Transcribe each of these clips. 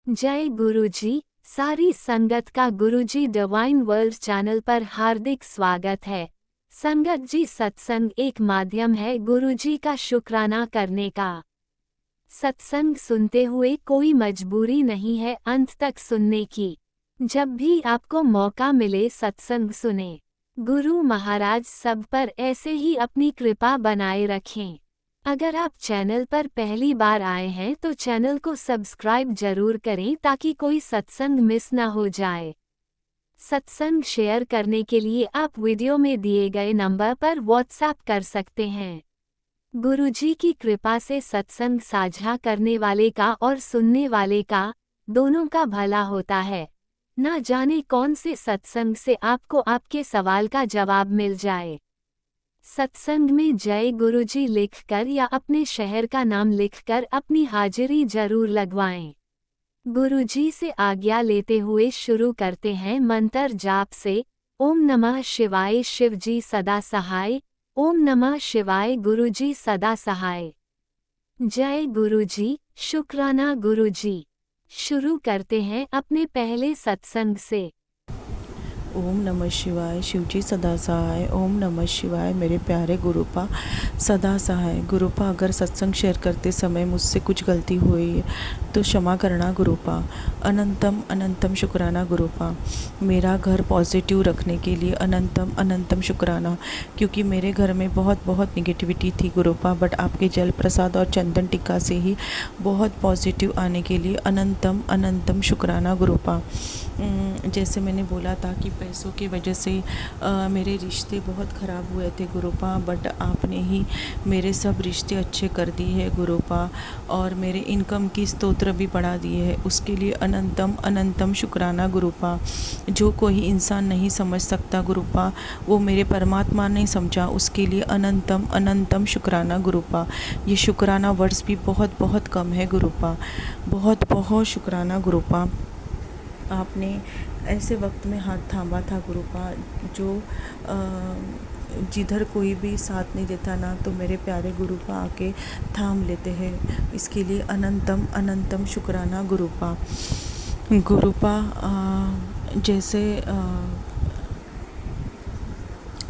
जय गुरुजी। सारी संगत का गुरुजी डिवाइन वर्ल्ड चैनल पर हार्दिक स्वागत है। संगत जी, सत्संग एक माध्यम है गुरुजी का शुक्राना करने का। सत्संग सुनते हुए कोई मजबूरी नहीं है अंत तक सुनने की। जब भी आपको मौका मिले सत्संग सुने। गुरु महाराज सब पर ऐसे ही अपनी कृपा बनाए रखें। अगर आप चैनल पर पहली बार आए हैं तो चैनल को सब्सक्राइब जरूर करें ताकि कोई सत्संग मिस न हो जाए। सत्संग शेयर करने के लिए आप वीडियो में दिए गए नंबर पर व्हाट्सएप कर सकते हैं। गुरुजी की कृपा से सत्संग साझा करने वाले का और सुनने वाले का दोनों का भला होता है। ना जाने कौन से सत्संग से आपको आपके सवाल का जवाब मिल जाए। सत्संग में जय गुरुजी लिखकर या अपने शहर का नाम लिखकर अपनी हाजिरी जरूर लगवाएं। गुरुजी से आज्ञा लेते हुए शुरू करते हैं मंत्र जाप से। ओम नमः शिवाय शिवजी सदा सहाय। ओम नमः शिवाय गुरुजी सदा सहाय। जय गुरुजी, शुक्राना गुरुजी। शुरू करते हैं अपने पहले सत्संग से। ओम नमः शिवाय शिवजी सदा सहाय। ओम नमः शिवाय मेरे प्यारे गुरुपा सदा सहाय। गुरुपा, अगर सत्संग शेयर करते समय मुझसे कुछ गलती हुई है तो क्षमा करना गुरुपा। अनंतम अनंतम शुक्राना गुरुपा। मेरा घर पॉजिटिव रखने के लिए अनंतम अनंतम शुक्राना, क्योंकि मेरे घर में बहुत बहुत निगेटिविटी थी गुरुपा, बट आपके जल प्रसाद और चंदन टिक्का से ही बहुत पॉजिटिव आने के लिए अनंतम अनंतम शुक्राना गुरुपा। जैसे मैंने बोला था कि पैसों की वजह से मेरे रिश्ते बहुत ख़राब हुए थे गुरुपा, बट आपने ही मेरे सब रिश्ते अच्छे कर दिए हैं गुरुपा, और मेरे इनकम की स्तोत्र भी बढ़ा दिए है। उसके लिए अनंतम अनंतम शुक्राना गुरुपा। जो कोई इंसान नहीं समझ सकता गुरुपा, वो मेरे परमात्मा ने समझा, उसके लिए अनंतम अनंतम शुक्राना गुरुपा। ये शुक्राना वर्ड्स भी बहुत बहुत कम है गुरुपा। बहुत बहुत शुक्राना गुरुपा। आपने ऐसे वक्त में हाथ थामा था गुरुपा, जो जिधर कोई भी साथ नहीं देता ना, तो मेरे प्यारे गुरुपा आके थाम लेते हैं। इसके लिए अनंतम अनंतम शुक्राना गुरुपा। गुरुपा, जैसे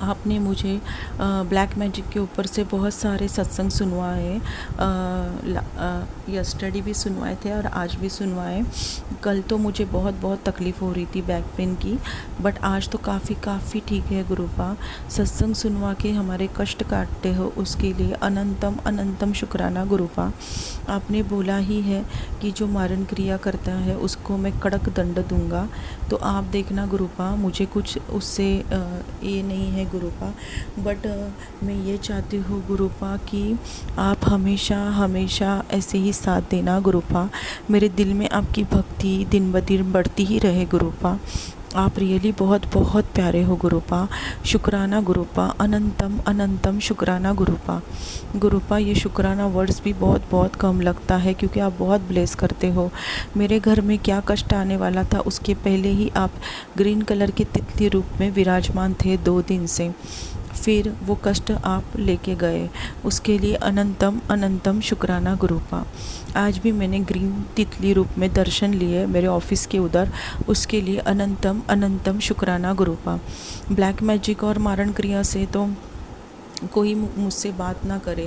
आपने मुझे ब्लैक मैजिक के ऊपर से बहुत सारे सत्संग सुनवाए। यस्टरडे भी सुनवाए थे और आज भी सुनवाए। कल तो मुझे बहुत बहुत तकलीफ़ हो रही थी बैक पेन की, बट आज तो काफ़ी ठीक है गुरुपा। सत्संग सुनवा के हमारे कष्ट काटते हो, उसके लिए अनंतम अनंतम शुक्राना गुरुपा। आपने बोला ही है कि जो मारण क्रिया करता है उसको मैं कड़क दंड दूंगा, तो आप देखना गुरुपा, मुझे कुछ उससे ये नहीं है गुरुपा, बट मैं ये चाहती हूँ गुरुपा कि आप हमेशा हमेशा ऐसे ही साथ देना गुरुपा। मेरे दिल में आपकी भक्ति दिन ब दिन बढ़ती ही रहे गुरुपा। आप रियली बहुत बहुत प्यारे हो गुरुपा। शुक्राना गुरुपा। अनंतम अनंतम शुक्राना गुरुपा। गुरुपा, ये शुक्राना वर्ड्स भी बहुत बहुत कम लगता है, क्योंकि आप बहुत ब्लेस करते हो। मेरे घर में क्या कष्ट आने वाला था उसके पहले ही आप ग्रीन कलर के तितली रूप में विराजमान थे 2 दिन से, फिर वो कष्ट आप लेके गए, उसके लिए अनंतम अनंतम शुक्राना गुरुपा। आज भी मैंने ग्रीन तितली रूप में दर्शन लिए मेरे ऑफिस के उधर, उसके लिए अनंतम अनंतम शुक्राना गुरुपा। ब्लैक मैजिक और मारण क्रिया से तो कोई मुझसे बात ना करे,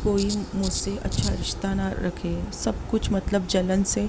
कोई मुझसे अच्छा रिश्ता ना रखे, सब कुछ मतलब जलन से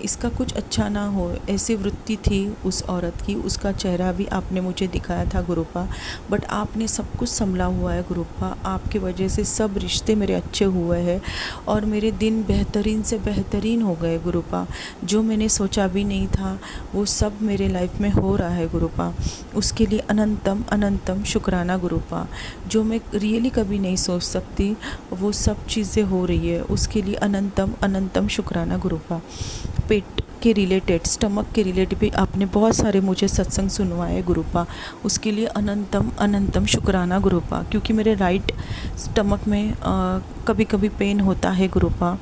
इसका कुछ अच्छा ना हो, ऐसी वृत्ति थी उस औरत की। उसका चेहरा भी आपने मुझे दिखाया था गुरुपा, बट आपने सब कुछ संभला हुआ है गुरुपा। आपकी वजह से सब रिश्ते मेरे अच्छे हुए हैं और मेरे दिन बेहतरीन से बेहतरीन हो गए गुरुपा। जो मैंने सोचा भी नहीं था वो सब मेरे लाइफ में हो रहा है गुरुपा। उसके लिए अनंतम अनंतम शुक्राना गुरुपा। जो मैं रियली कभी नहीं सोच सकती वो सब चीज़ें हो रही है, उसके लिए अनंतम अनंतम शुक्राना गुरुपा। पेट के रिलेटेड, स्टमक के रिलेटेड भी आपने बहुत सारे मुझे सत्संग सुनवाए गुरुपा, उसके लिए अनंतम अनंतम शुक्राना गुरुपा। क्योंकि मेरे राइट स्टमक में कभी कभी पेन होता है गुरुपा,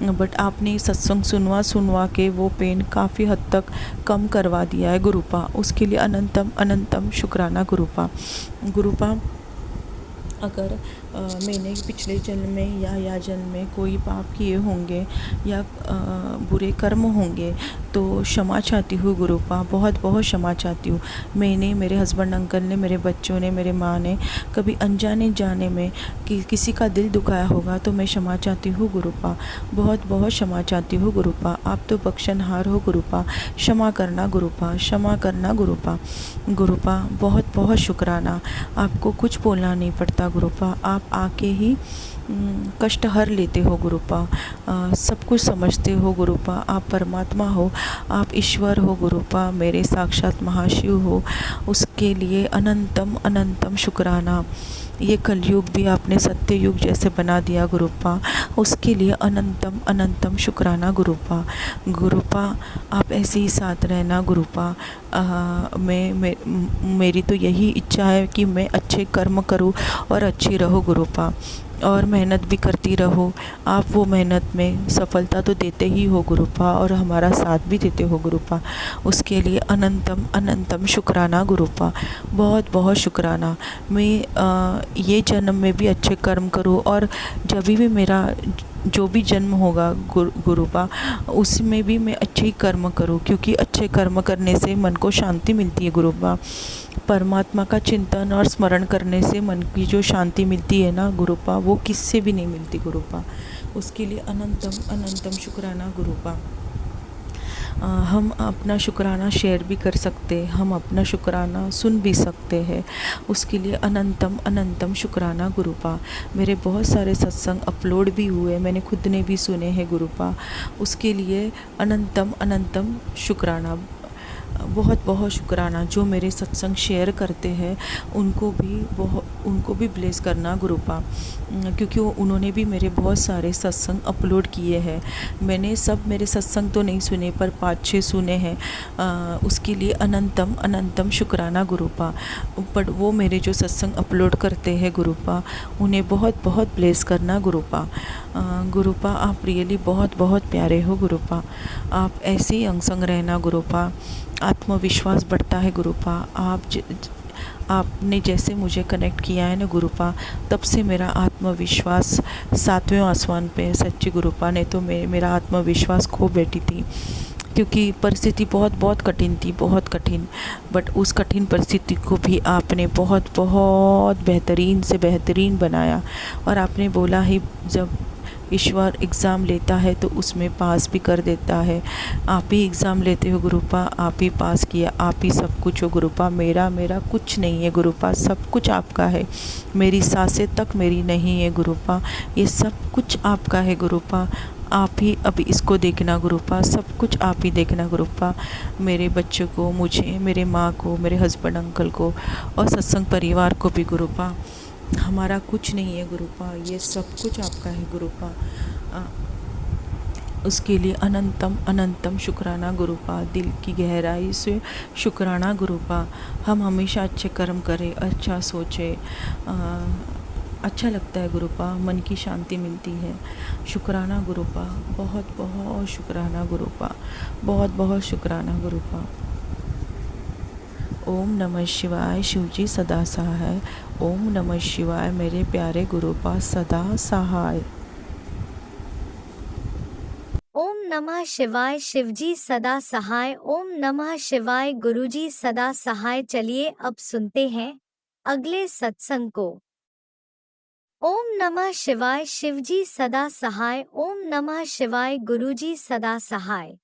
बट आपने सत्संग सुनवा के वो पेन काफ़ी हद तक कम करवा दिया है गुरुपा। उसके लिए अनंतम अनंतम शुक्राना गुरुपा। गुरुपा, अगर मैंने पिछले जन्म में या जन्म में कोई पाप किए होंगे या बुरे कर्म होंगे तो क्षमा चाहती हूँ गुरुपा, बहुत बहुत क्षमा चाहती हूँ। मैंने, मेरे हस्बैंड अंकल ने, मेरे बच्चों ने, मेरे माँ ने कभी अनजाने जाने में किसी का दिल दुखाया होगा तो मैं क्षमा चाहती हूँ गुरुपा, बहुत बहुत क्षमा चाहती हूँ गुरुपा। आप तो बख्शनहार हो गुरुपा, क्षमा करना गुरुपा, क्षमा करना गुरुपा। गुरुपा बहुत बहुत शुक्राना, आपको कुछ बोलना नहीं पड़ता गुरुपा, आप आके ही कष्ट हर लेते हो गुरुपा, सब कुछ समझते हो गुरुपा, आप परमात्मा हो, आप ईश्वर हो गुरुपा, मेरे साक्षात महाशिव हो, उसके लिए अनंतम अनंतम शुक्राना। ये कलयुग भी आपने सत्य युग जैसे बना दिया गुरुपा, उसके लिए अनंतम अनंतम शुक्राना गुरुपा। गुरुपा आप ऐसे ही साथ रहना गुरुपा। मेरी तो यही इच्छा है कि मैं अच्छे कर्म करूं और अच्छी रहूं गुरुपा, और मेहनत भी करती रहो। आप वो मेहनत में सफलता तो देते ही हो गुरुपा और हमारा साथ भी देते हो गुरुपा, उसके लिए अनंतम अनंतम शुक्राना गुरुपा, बहुत बहुत शुक्राना। मैं ये जन्म में भी अच्छे कर्म करूँ और जब भी मेरा जो भी जन्म होगा गुरुपा, उसमें भी मैं अच्छे ही कर्म करूँ, क्योंकि अच्छे कर्म करने से मन को शांति मिलती है गुरुपा। परमात्मा का चिंतन और स्मरण करने से मन की जो शांति मिलती है ना गुरुपा, वो किससे भी नहीं मिलती गुरुपा, उसके लिए अनंतम अनंतम शुक्राना गुरुपा। हम अपना शुक्राना शेयर भी कर सकते हैं, हम अपना शुक्राना सुन भी सकते हैं, उसके लिए अनंतम अनंतम शुक्राना गुरुपा। मेरे बहुत सारे सत्संग अपलोड भी हुए, मैंने खुद ने भी सुने हैं गुरुपा, उसके लिए अनंतम अनंतम शुक्राना, बहुत बहुत शुक्राना। जो मेरे सत्संग शेयर करते हैं उनको भी ब्लेस करना गुरुपा, क्योंकि उन्होंने भी मेरे बहुत सारे सत्संग अपलोड किए हैं। मैंने सब मेरे सत्संग तो नहीं सुने पर 5-6 सुने हैं, उसके लिए अनंतम अनंतम शुक्राना गुरुपा। बट वो मेरे जो सत्संग अपलोड करते हैं गुरुपा, उन्हें बहुत बहुत ब्लेस करना गुरुपा। गुरुपा आप रियली बहुत बहुत प्यारे हो गुरुपा, आप ऐसे ही अंग संग रहना गुरुपा, आत्मविश्वास बढ़ता है गुरुपा। आपने जैसे मुझे कनेक्ट किया है ना गुरुपा, तब से मेरा आत्मविश्वास 7वें आसमान पे है सच्ची गुरुपा, नहीं तो मेरा आत्मविश्वास खो बैठी थी, क्योंकि परिस्थिति बहुत बहुत कठिन थी, बहुत कठिन। बट उस कठिन परिस्थिति को भी आपने बहुत बहुत बेहतरीन से बेहतरीन बनाया, और आपने बोला ही जब ईश्वर एग्ज़ाम लेता है तो उसमें पास भी कर देता है। आप ही एग्ज़ाम लेते हो गुरुपा, आप ही पास किया, आप ही सब कुछ हो गुरुपा। मेरा कुछ नहीं है गुरुपा, सब कुछ आपका है। मेरी सांसें तक मेरी नहीं है गुरुपा, ये सब कुछ आपका है गुरुपा। आप ही अभी इसको देखना गुरुपा, सब कुछ आप ही देखना गुरुपा। मेरे बच्चों को, मुझे, मेरे माँ को, मेरे हस्बैंड अंकल को और सत्संग परिवार को भी गुरुपा। हमारा कुछ नहीं है गुरुपा, ये सब कुछ आपका है गुरुपा। उसके लिए अनंतम अनंतम शुक्राना गुरुपा, दिल की गहराई से शुक्राना गुरुपा। हम हमेशा अच्छे कर्म करें, अच्छा सोचें, अच्छा लगता है गुरुपा, मन की शांति मिलती है। शुक्राना गुरुपा, बहुत बहुत शुक्राना गुरुपा, बहुत बहुत शुक्राना गुरुपा। ओम नमः शिवाय, शिवजी सदा सहाय। ओम नमः शिवाय, मेरे प्यारे गुरुपा सदा सहाय। ओम नमः शिवाय, शिवजी सदा सहाय। ओम नमः शिवाय, गुरुजी सदा सहाय। चलिए अब सुनते हैं अगले सत्संग को। ओम नमः शिवाय, शिवजी सदा सहाय। ओम नमः शिवाय, गुरुजी सदा सहाय।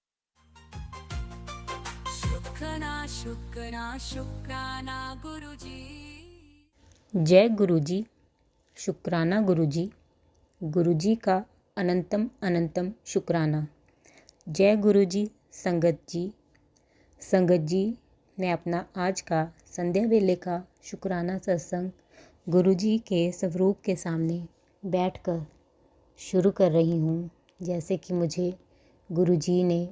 शुक्राना गुरुजी। जय गुरुजी, शुक्राना गुरुजी, गुरुजी का अनंतम अनंतम शुक्राना। जय गुरुजी। संगत जी मैं अपना आज का संध्या वेले का शुक्राना सत्संग गुरुजी के स्वरूप के सामने बैठकर शुरू कर रही हूँ। जैसे कि मुझे गुरुजी ने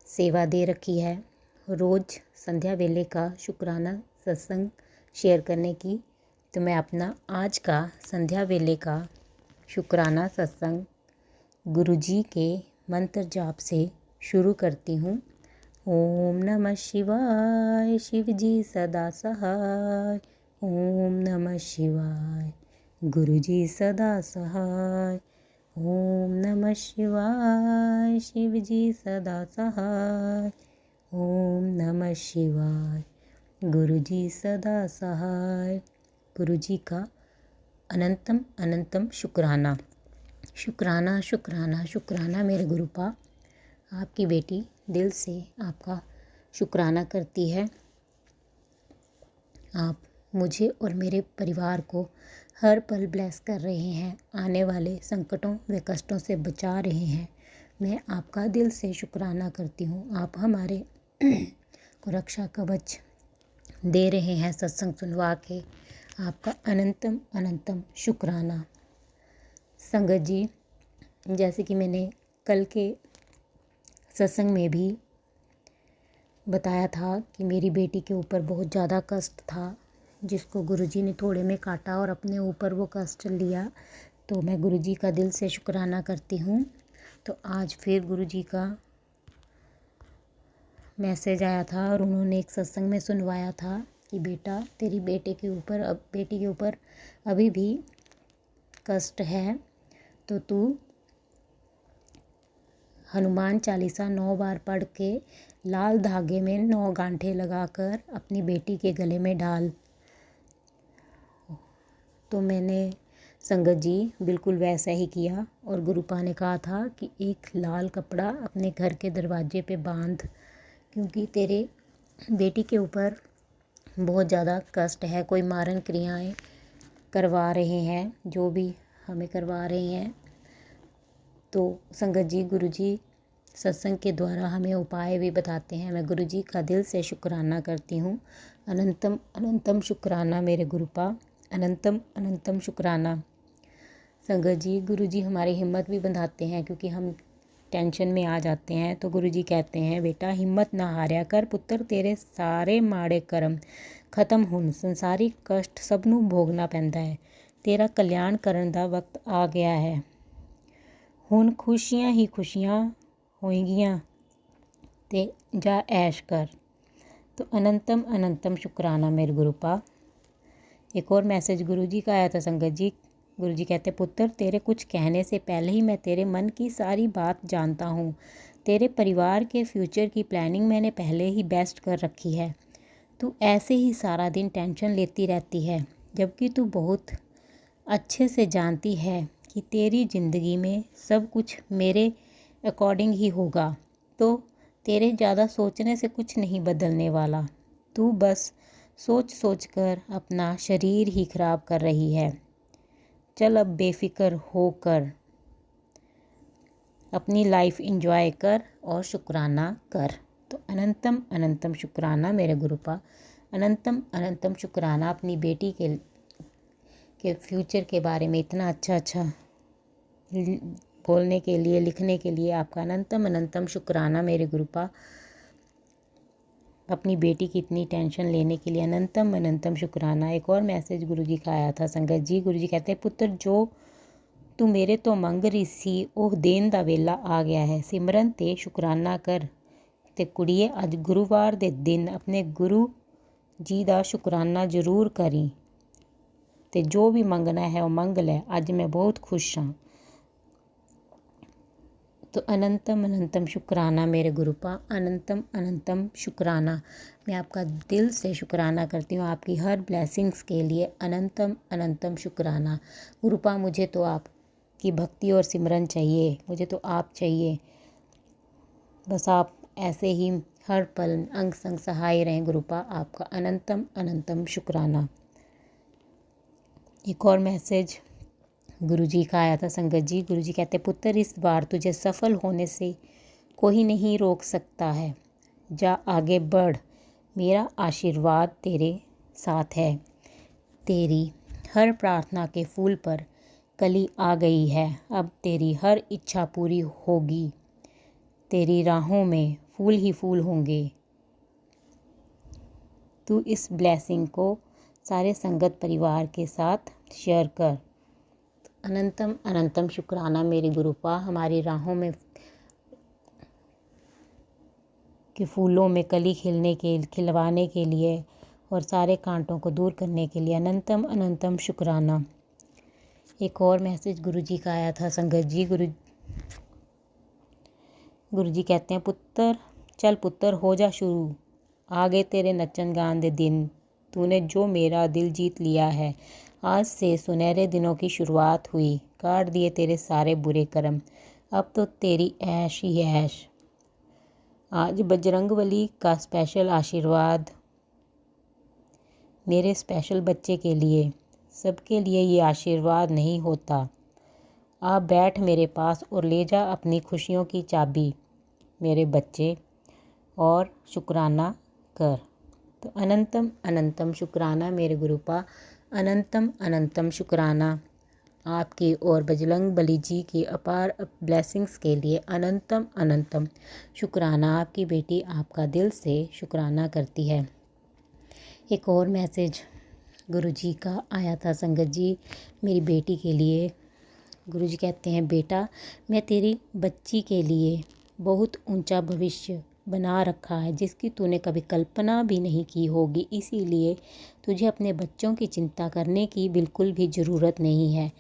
सेवा दे रखी है रोज़ संध्या वेले का शुक्राना सत्संग शेयर करने की, तो मैं अपना आज का संध्या वेले का शुक्राना सत्संग गुरुजी के मंत्र जाप से शुरू करती हूँ। ओम नमः शिवाय, शिवजी सदा सहाय। ओम नमः शिवाय, गुरुजी सदा सहाय। ओम नमः शिवाय। शिव जी सदा सहाय। ओम नमः शिवाय। गुरुजी सदा सहाय। गुरुजी का अनंतम अनंतम शुक्राना। शुक्राना शुक्राना शुक्राना मेरे गुरुपा। आपकी बेटी दिल से आपका शुक्राना करती है। आप मुझे और मेरे परिवार को हर पल ब्लेस कर रहे हैं, आने वाले संकटों व कष्टों से बचा रहे हैं। मैं आपका दिल से शुक्राना करती हूँ। आप हमारे को रक्षा कवच दे रहे हैं सत्संग सुनवा के। आपका अनंतम अनंतम शुक्राना। संगत जी, जैसे कि मैंने कल के सत्संग में भी बताया था कि मेरी बेटी के ऊपर बहुत ज़्यादा कष्ट था, जिसको गुरुजी ने थोड़े में काटा और अपने ऊपर वो कष्ट लिया। तो मैं गुरुजी का दिल से शुक्राना करती हूँ। तो आज फिर गुरुजी का मैसेज आया था और उन्होंने एक सत्संग में सुनवाया था कि बेटा, तेरी बेटी के ऊपर अभी भी कष्ट है, तो तू हनुमान चालीसा 9 बार पढ़ के लाल धागे में 9 गांठे लगाकर अपनी बेटी के गले में डाल। तो मैंने संगत जी बिल्कुल वैसा ही किया और गुरुपा ने कहा था कि एक लाल कपड़ा अपने घर के दरवाजे पे बांध, क्योंकि तेरे बेटी के ऊपर बहुत ज़्यादा कष्ट है। कोई मारण क्रियाएं करवा रहे हैं, जो भी हमें करवा रहे हैं। तो संगत जी, गुरुजी सत्संग के द्वारा हमें उपाय भी बताते हैं। मैं गुरुजी का दिल से शुक्राना करती हूँ। अनंतम अनंतम शुक्राना मेरे गुरुपा। अनंतम अनंतम शुक्राना। संगत जी, गुरुजी हमारी हिम्मत भी बंधाते हैं, क्योंकि हम टेंशन में आ जाते हैं। तो गुरुजी कहते हैं, बेटा हिम्मत ना हारिया कर पुत्र, तेरे सारे माड़े कर्म खत्म हुन। संसारी कष्ट सब नूं भोगना पैंदा है। तेरा कल्याण करन दा वक्त आ गया है। हुन खुशियां ही खुशियां होएगियां ते जा ऐश कर। तो अनंतम अनंतम शुक्राना मेरे गुरुपा। एक और मैसेज गुरुजी का आया था संगत जी। गुरुजी कहते, पुत्र तेरे कुछ कहने से पहले ही मैं तेरे मन की सारी बात जानता हूँ। तेरे परिवार के फ्यूचर की प्लानिंग मैंने पहले ही बेस्ट कर रखी है। तू ऐसे ही सारा दिन टेंशन लेती रहती है, जबकि तू बहुत अच्छे से जानती है कि तेरी ज़िंदगी में सब कुछ मेरे अकॉर्डिंग ही होगा। तो तेरे ज़्यादा सोचने से कुछ नहीं बदलने वाला। तू बस सोच सोच कर अपना शरीर ही खराब कर रही है। चल अब बेफिक्र होकर अपनी लाइफ एंजॉय कर और शुक्राना कर। तो अनंतम अनंतम शुक्राना मेरे गुरुपा। अनंतम अनंतम शुक्राना अपनी बेटी के फ्यूचर के बारे में इतना अच्छा बोलने के लिए, लिखने के लिए आपका अनंतम अनंतम शुक्राना मेरे गुरुपा। अपनी बेटी की इतनी टेंशन लेने के लिए अनंतम अनंतम शुक्राना। एक और मैसेज गुरुजी का आया था संगत जी। गुरुजी कहते हैं, पुत्र जो तू मेरे तो मंग रही सी ओह देन दा वेला आ गया है। सिमरन ते शुक्राना कर ते कुड़िए, अज गुरुवार दे दिन अपने गुरु जी दा शुक्राना जरूर करी ते जो भी मंगना है वो मंग ले। अज मैं बहुत खुश हाँ। तो अनंतम अनंतम शुक्राना मेरे गुरुपा। अनंतम अनंतम शुक्राना। मैं आपका दिल से शुक्राना करती हूँ आपकी हर ब्लेसिंग्स के लिए। अनंतम अनंतम शुक्राना गुरुपा। मुझे तो आपकी भक्ति और सिमरन चाहिए, मुझे तो आप चाहिए। बस आप ऐसे ही हर पल अंग संग सहाय रहें गुरुपा। आपका अनंतम अनंतम शुक्राना। एक और मैसेज गुरुजी का आया था संगत जी। गुरुजी कहते, पुत्र इस बार तुझे सफल होने से कोई नहीं रोक सकता है। जा आगे बढ़, मेरा आशीर्वाद तेरे साथ है। तेरी हर प्रार्थना के फूल पर कली आ गई है। अब तेरी हर इच्छा पूरी होगी। तेरी राहों में फूल ही फूल होंगे। तू इस ब्लेसिंग को सारे संगत परिवार के साथ शेयर कर। अनंतम अनंतम शुक्राना मेरे गुरुपा। हमारी राहों में के फूलों में कली खिलवाने के लिए और सारे कांटों को दूर करने के लिए अनंतम अनंतम शुक्राना। एक और मैसेज गुरुजी का आया था संगत जी। गुरुजी कहते हैं, पुत्र चल पुत्र हो जा शुरू, आगे तेरे नचन गान दे दिन, तूने जो मेरा दिल जीत लिया है। आज से सुनहरे दिनों की शुरुआत हुई, काट दिए तेरे सारे बुरे कर्म, अब तो तेरी ऐश ही ऐश। आज बजरंगबली का स्पेशल आशीर्वाद मेरे स्पेशल बच्चे के लिए, सबके लिए ये आशीर्वाद नहीं होता। आप बैठ मेरे पास और ले जा अपनी खुशियों की चाबी मेरे बच्चे, और शुक्राना कर। तो अनंतम अनंतम शुक्राना मेरे गुरुपा, अनंतम अनंतम शुक्राना आपकी और बजरंग बली जी की अपार ब्लेसिंग्स के लिए अनंतम अनंतम शुक्राना। आपकी बेटी आपका दिल से शुक्राना करती है। एक और मैसेज गुरुजी का आया था संगत जी, मेरी बेटी के लिए। गुरुजी कहते हैं, बेटा मैं तेरी बच्ची के लिए बहुत ऊंचा भविष्य बना रखा है जिसकी तूने कभी कल्पना भी नहीं की होगी, इसीलिए तुझे अपने बच्चों की चिंता करने की बिल्कुल भी ज़रूरत नहीं है।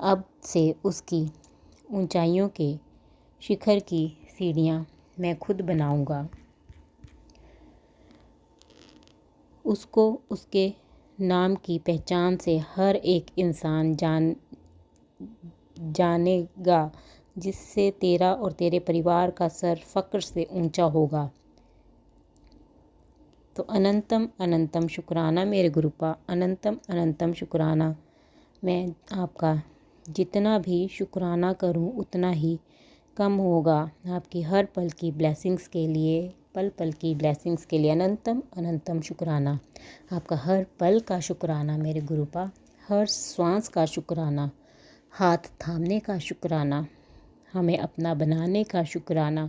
अब से उसकी ऊंचाइयों के शिखर की सीढ़ियाँ मैं खुद बनाऊंगा। उसको उसके नाम की पहचान से हर एक इंसान जानेगा, जिससे तेरा और तेरे परिवार का सर फ़क्र से ऊंचा होगा। तो अनंतम अनंतम शुक्राना मेरे गुरुपा, अनंतम अनंतम शुक्राना। मैं आपका जितना भी शुक्राना करूं उतना ही कम होगा। आपकी हर पल की ब्लेसिंग्स के लिए, पल पल की ब्लेसिंग्स के लिए अनंतम अनंतम शुक्राना। आपका हर पल का शुक्राना मेरे गुरुपा, हर श्वास का शुक्राना, हाथ थामने का शुक्राना, हमें अपना बनाने का शुक्राना,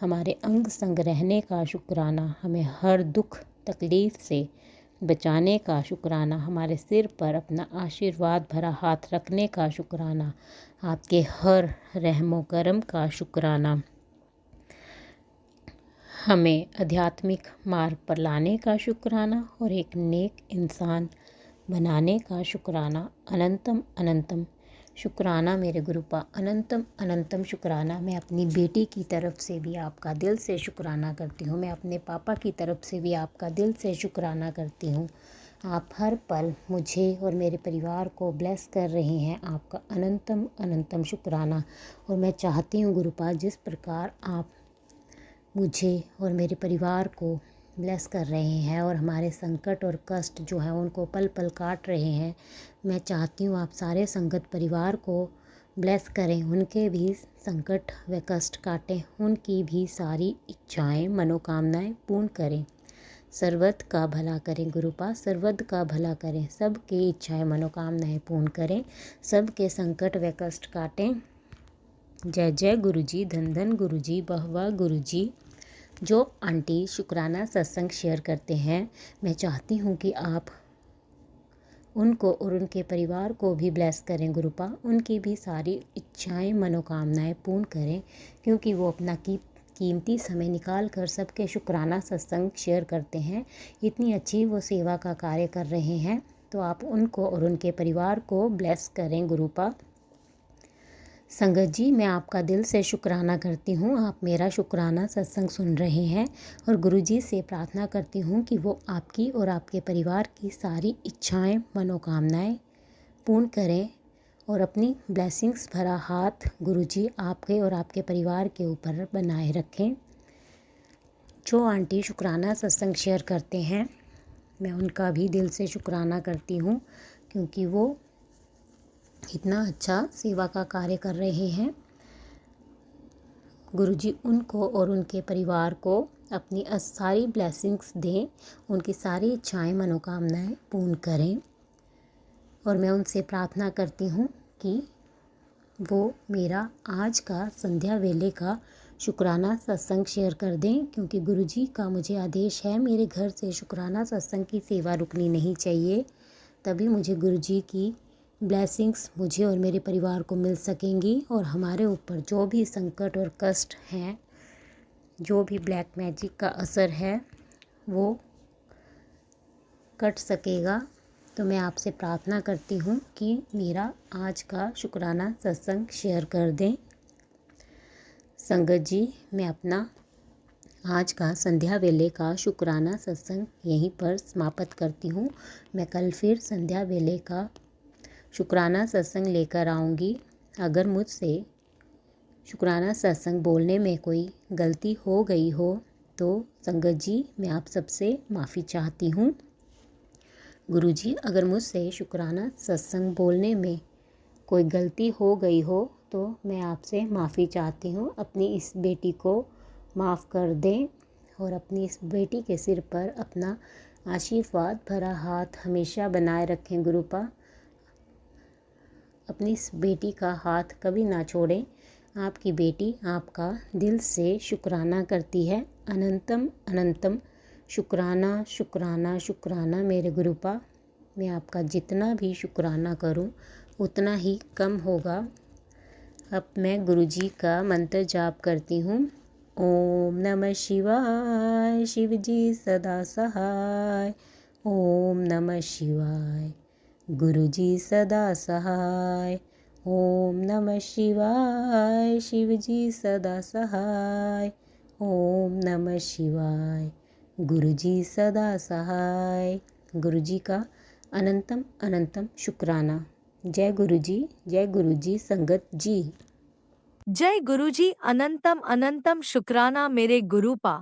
हमारे अंग संग रहने का शुक्राना, हमें हर दुख तकलीफ़ से बचाने का शुक्राना, हमारे सिर पर अपना आशीर्वाद भरा हाथ रखने का शुक्राना, आपके हर रहमो करम का शुक्राना, हमें आध्यात्मिक मार्ग पर लाने का शुक्राना और एक नेक इंसान बनाने का शुक्राना। अनंतम अनंतम शुक्राना मेरे गुरुपा, अनंतम अनंतम शुक्राना। मैं अपनी बेटी की तरफ से भी आपका दिल से शुक्राना करती हूँ, मैं अपने पापा की तरफ से भी आपका दिल से शुक्राना करती हूँ। आप हर पल मुझे और मेरे परिवार को ब्लेस कर रहे हैं, आपका अनंतम अनंतम शुक्राना। और मैं चाहती हूँ गुरुपा, जिस प्रकार आप मुझे और मेरे परिवार को ब्लेस कर रहे हैं और हमारे संकट और कष्ट जो हैं उनको पल पल काट रहे हैं, मैं चाहती हूँ आप सारे संगत परिवार को ब्लेस करें, उनके भी संकट व कष्ट काटें, उनकी भी सारी इच्छाएं मनोकामनाएं पूर्ण करें, सर्वत का भला करें गुरुपा, सर्वत का भला करें, सबकी इच्छाएं मनोकामनाएं पूर्ण करें, सबके संकट व कष्ट काटें। जय जय गुरुजी, धन धन गुरुजी, वाह वाह गुरुजी। जो आंटी शुक्राना सत्संग शेयर करते हैं, मैं चाहती हूँ कि आप उनको और उनके परिवार को भी ब्लेस करें गुरुपा, उनकी भी सारी इच्छाएं मनोकामनाएं पूर्ण करें, क्योंकि वो अपना कीमती समय निकाल कर सबके शुक्राना सत्संग शेयर करते हैं। इतनी अच्छी वो सेवा का कार्य कर रहे हैं, तो आप उनको और उनके परिवार को ब्लेस करें गुरुपा। संगत जी, मैं आपका दिल से शुक्राना करती हूँ, आप मेरा शुक्राना सत्संग सुन रहे हैं, और गुरुजी से प्रार्थना करती हूँ कि वो आपकी और आपके परिवार की सारी इच्छाएं मनोकामनाएं पूर्ण करें और अपनी ब्लेसिंग्स भरा हाथ गुरुजी आपके और आपके परिवार के ऊपर बनाए रखें। जो आंटी शुक्राना सत्संग शेयर करते हैं, मैं उनका भी दिल से शुक्राना करती हूँ, क्योंकि वो इतना अच्छा सेवा का कार्य कर रहे हैं। गुरुजी उनको और उनके परिवार को अपनी सारी ब्लेसिंग्स दें, उनकी सारी इच्छाएं मनोकामनाएं पूर्ण करें, और मैं उनसे प्रार्थना करती हूँ कि वो मेरा आज का संध्या वेले का शुक्राना सत्संग शेयर कर दें, क्योंकि गुरुजी का मुझे आदेश है, मेरे घर से शुक्राना सत्संग की सेवा रुकनी नहीं चाहिए, तभी मुझे गुरुजी की ब्लेसिंग्स मुझे और मेरे परिवार को मिल सकेंगी, और हमारे ऊपर जो भी संकट और कष्ट हैं, जो भी ब्लैक मैजिक का असर है, वो कट सकेगा, तो मैं आपसे प्रार्थना करती हूँ कि मेरा आज का शुक्राना सत्संग शेयर कर दें। संगत जी, मैं अपना आज का संध्या वेले का शुक्राना सत्संग यहीं पर समाप्त करती हूँ। मैं कल फिर संध्या वेले का शुक्राना सत्संग लेकर आऊँगी। अगर मुझसे शुक्राना सत्संग बोलने में कोई गलती हो गई हो तो संगत जी मैं आप सबसे माफ़ी चाहती हूँ। गुरु जी, अगर मुझसे शुक्राना सत्संग बोलने में कोई गलती हो गई हो तो मैं आपसे माफ़ी चाहती हूँ। अपनी इस बेटी को माफ़ कर दें और अपनी इस बेटी के सिर पर अपना आशीर्वाद भरा हाथ हमेशा बनाए रखें गुरुपा। अपनी इस बेटी का हाथ कभी ना छोड़ें। आपकी बेटी आपका दिल से शुक्राना करती है। अनंतम अनंतम शुक्राना शुक्राना शुक्राना मेरे गुरुपा। मैं आपका जितना भी शुक्राना करूं उतना ही कम होगा। अब मैं गुरुजी का मंत्र जाप करती हूँ। ओम नमः शिवाय, शिव जी सदा सहाय। ओम नमः शिवाय, गुरुजी सदा सहाय। ओम नमः शिवाय, शिव जी सदा सहाय। ओम नमः शिवाय, गुरुजी सदा सहाय। गुरुजी का अनंतम अनंतम शुक्राना। जय गुरुजी, जय गुरुजी संगत जी। जय गुरुजी, अनंतम अनंतम शुक्राना मेरे गुरुपा।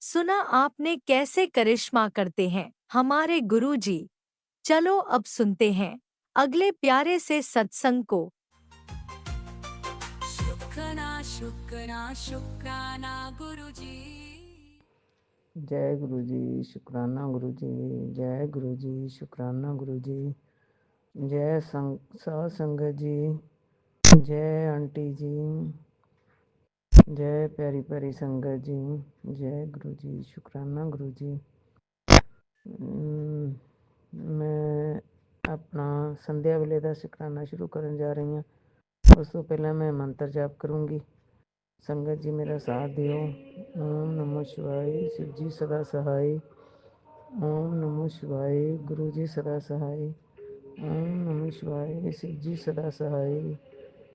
सुना आपने कैसे करिश्मा करते हैं हमारे गुरुजी। चलो अब सुनते हैं अगले प्यारे से सत्संग को। शुक्राना शुक्राना शुक्राना गुरुजी। जय गुरु जी, शुक्राना गुरु जी। जय गुरु जी, शुक्राना गुरु जी। जय साध संगत जी। जय आंटी जी। जय प्यारी प्यारी संगत जी। जय गुरु जी, शुक्राना गुरु जी। मैं अपना संध्या वेले का शुक्राना शुरू करन जा रही हूँ। उस तो पहला मैं मंत्र जाप करूँगी। संगत जी मेरा साथ दियो। ओम नमः शिवाय, शिव जी सदा सहाय। ओम नमः शिवाय, गुरु जी सदा सहाय। ओम नमः शिवाय, शिव जी सदा सहाय।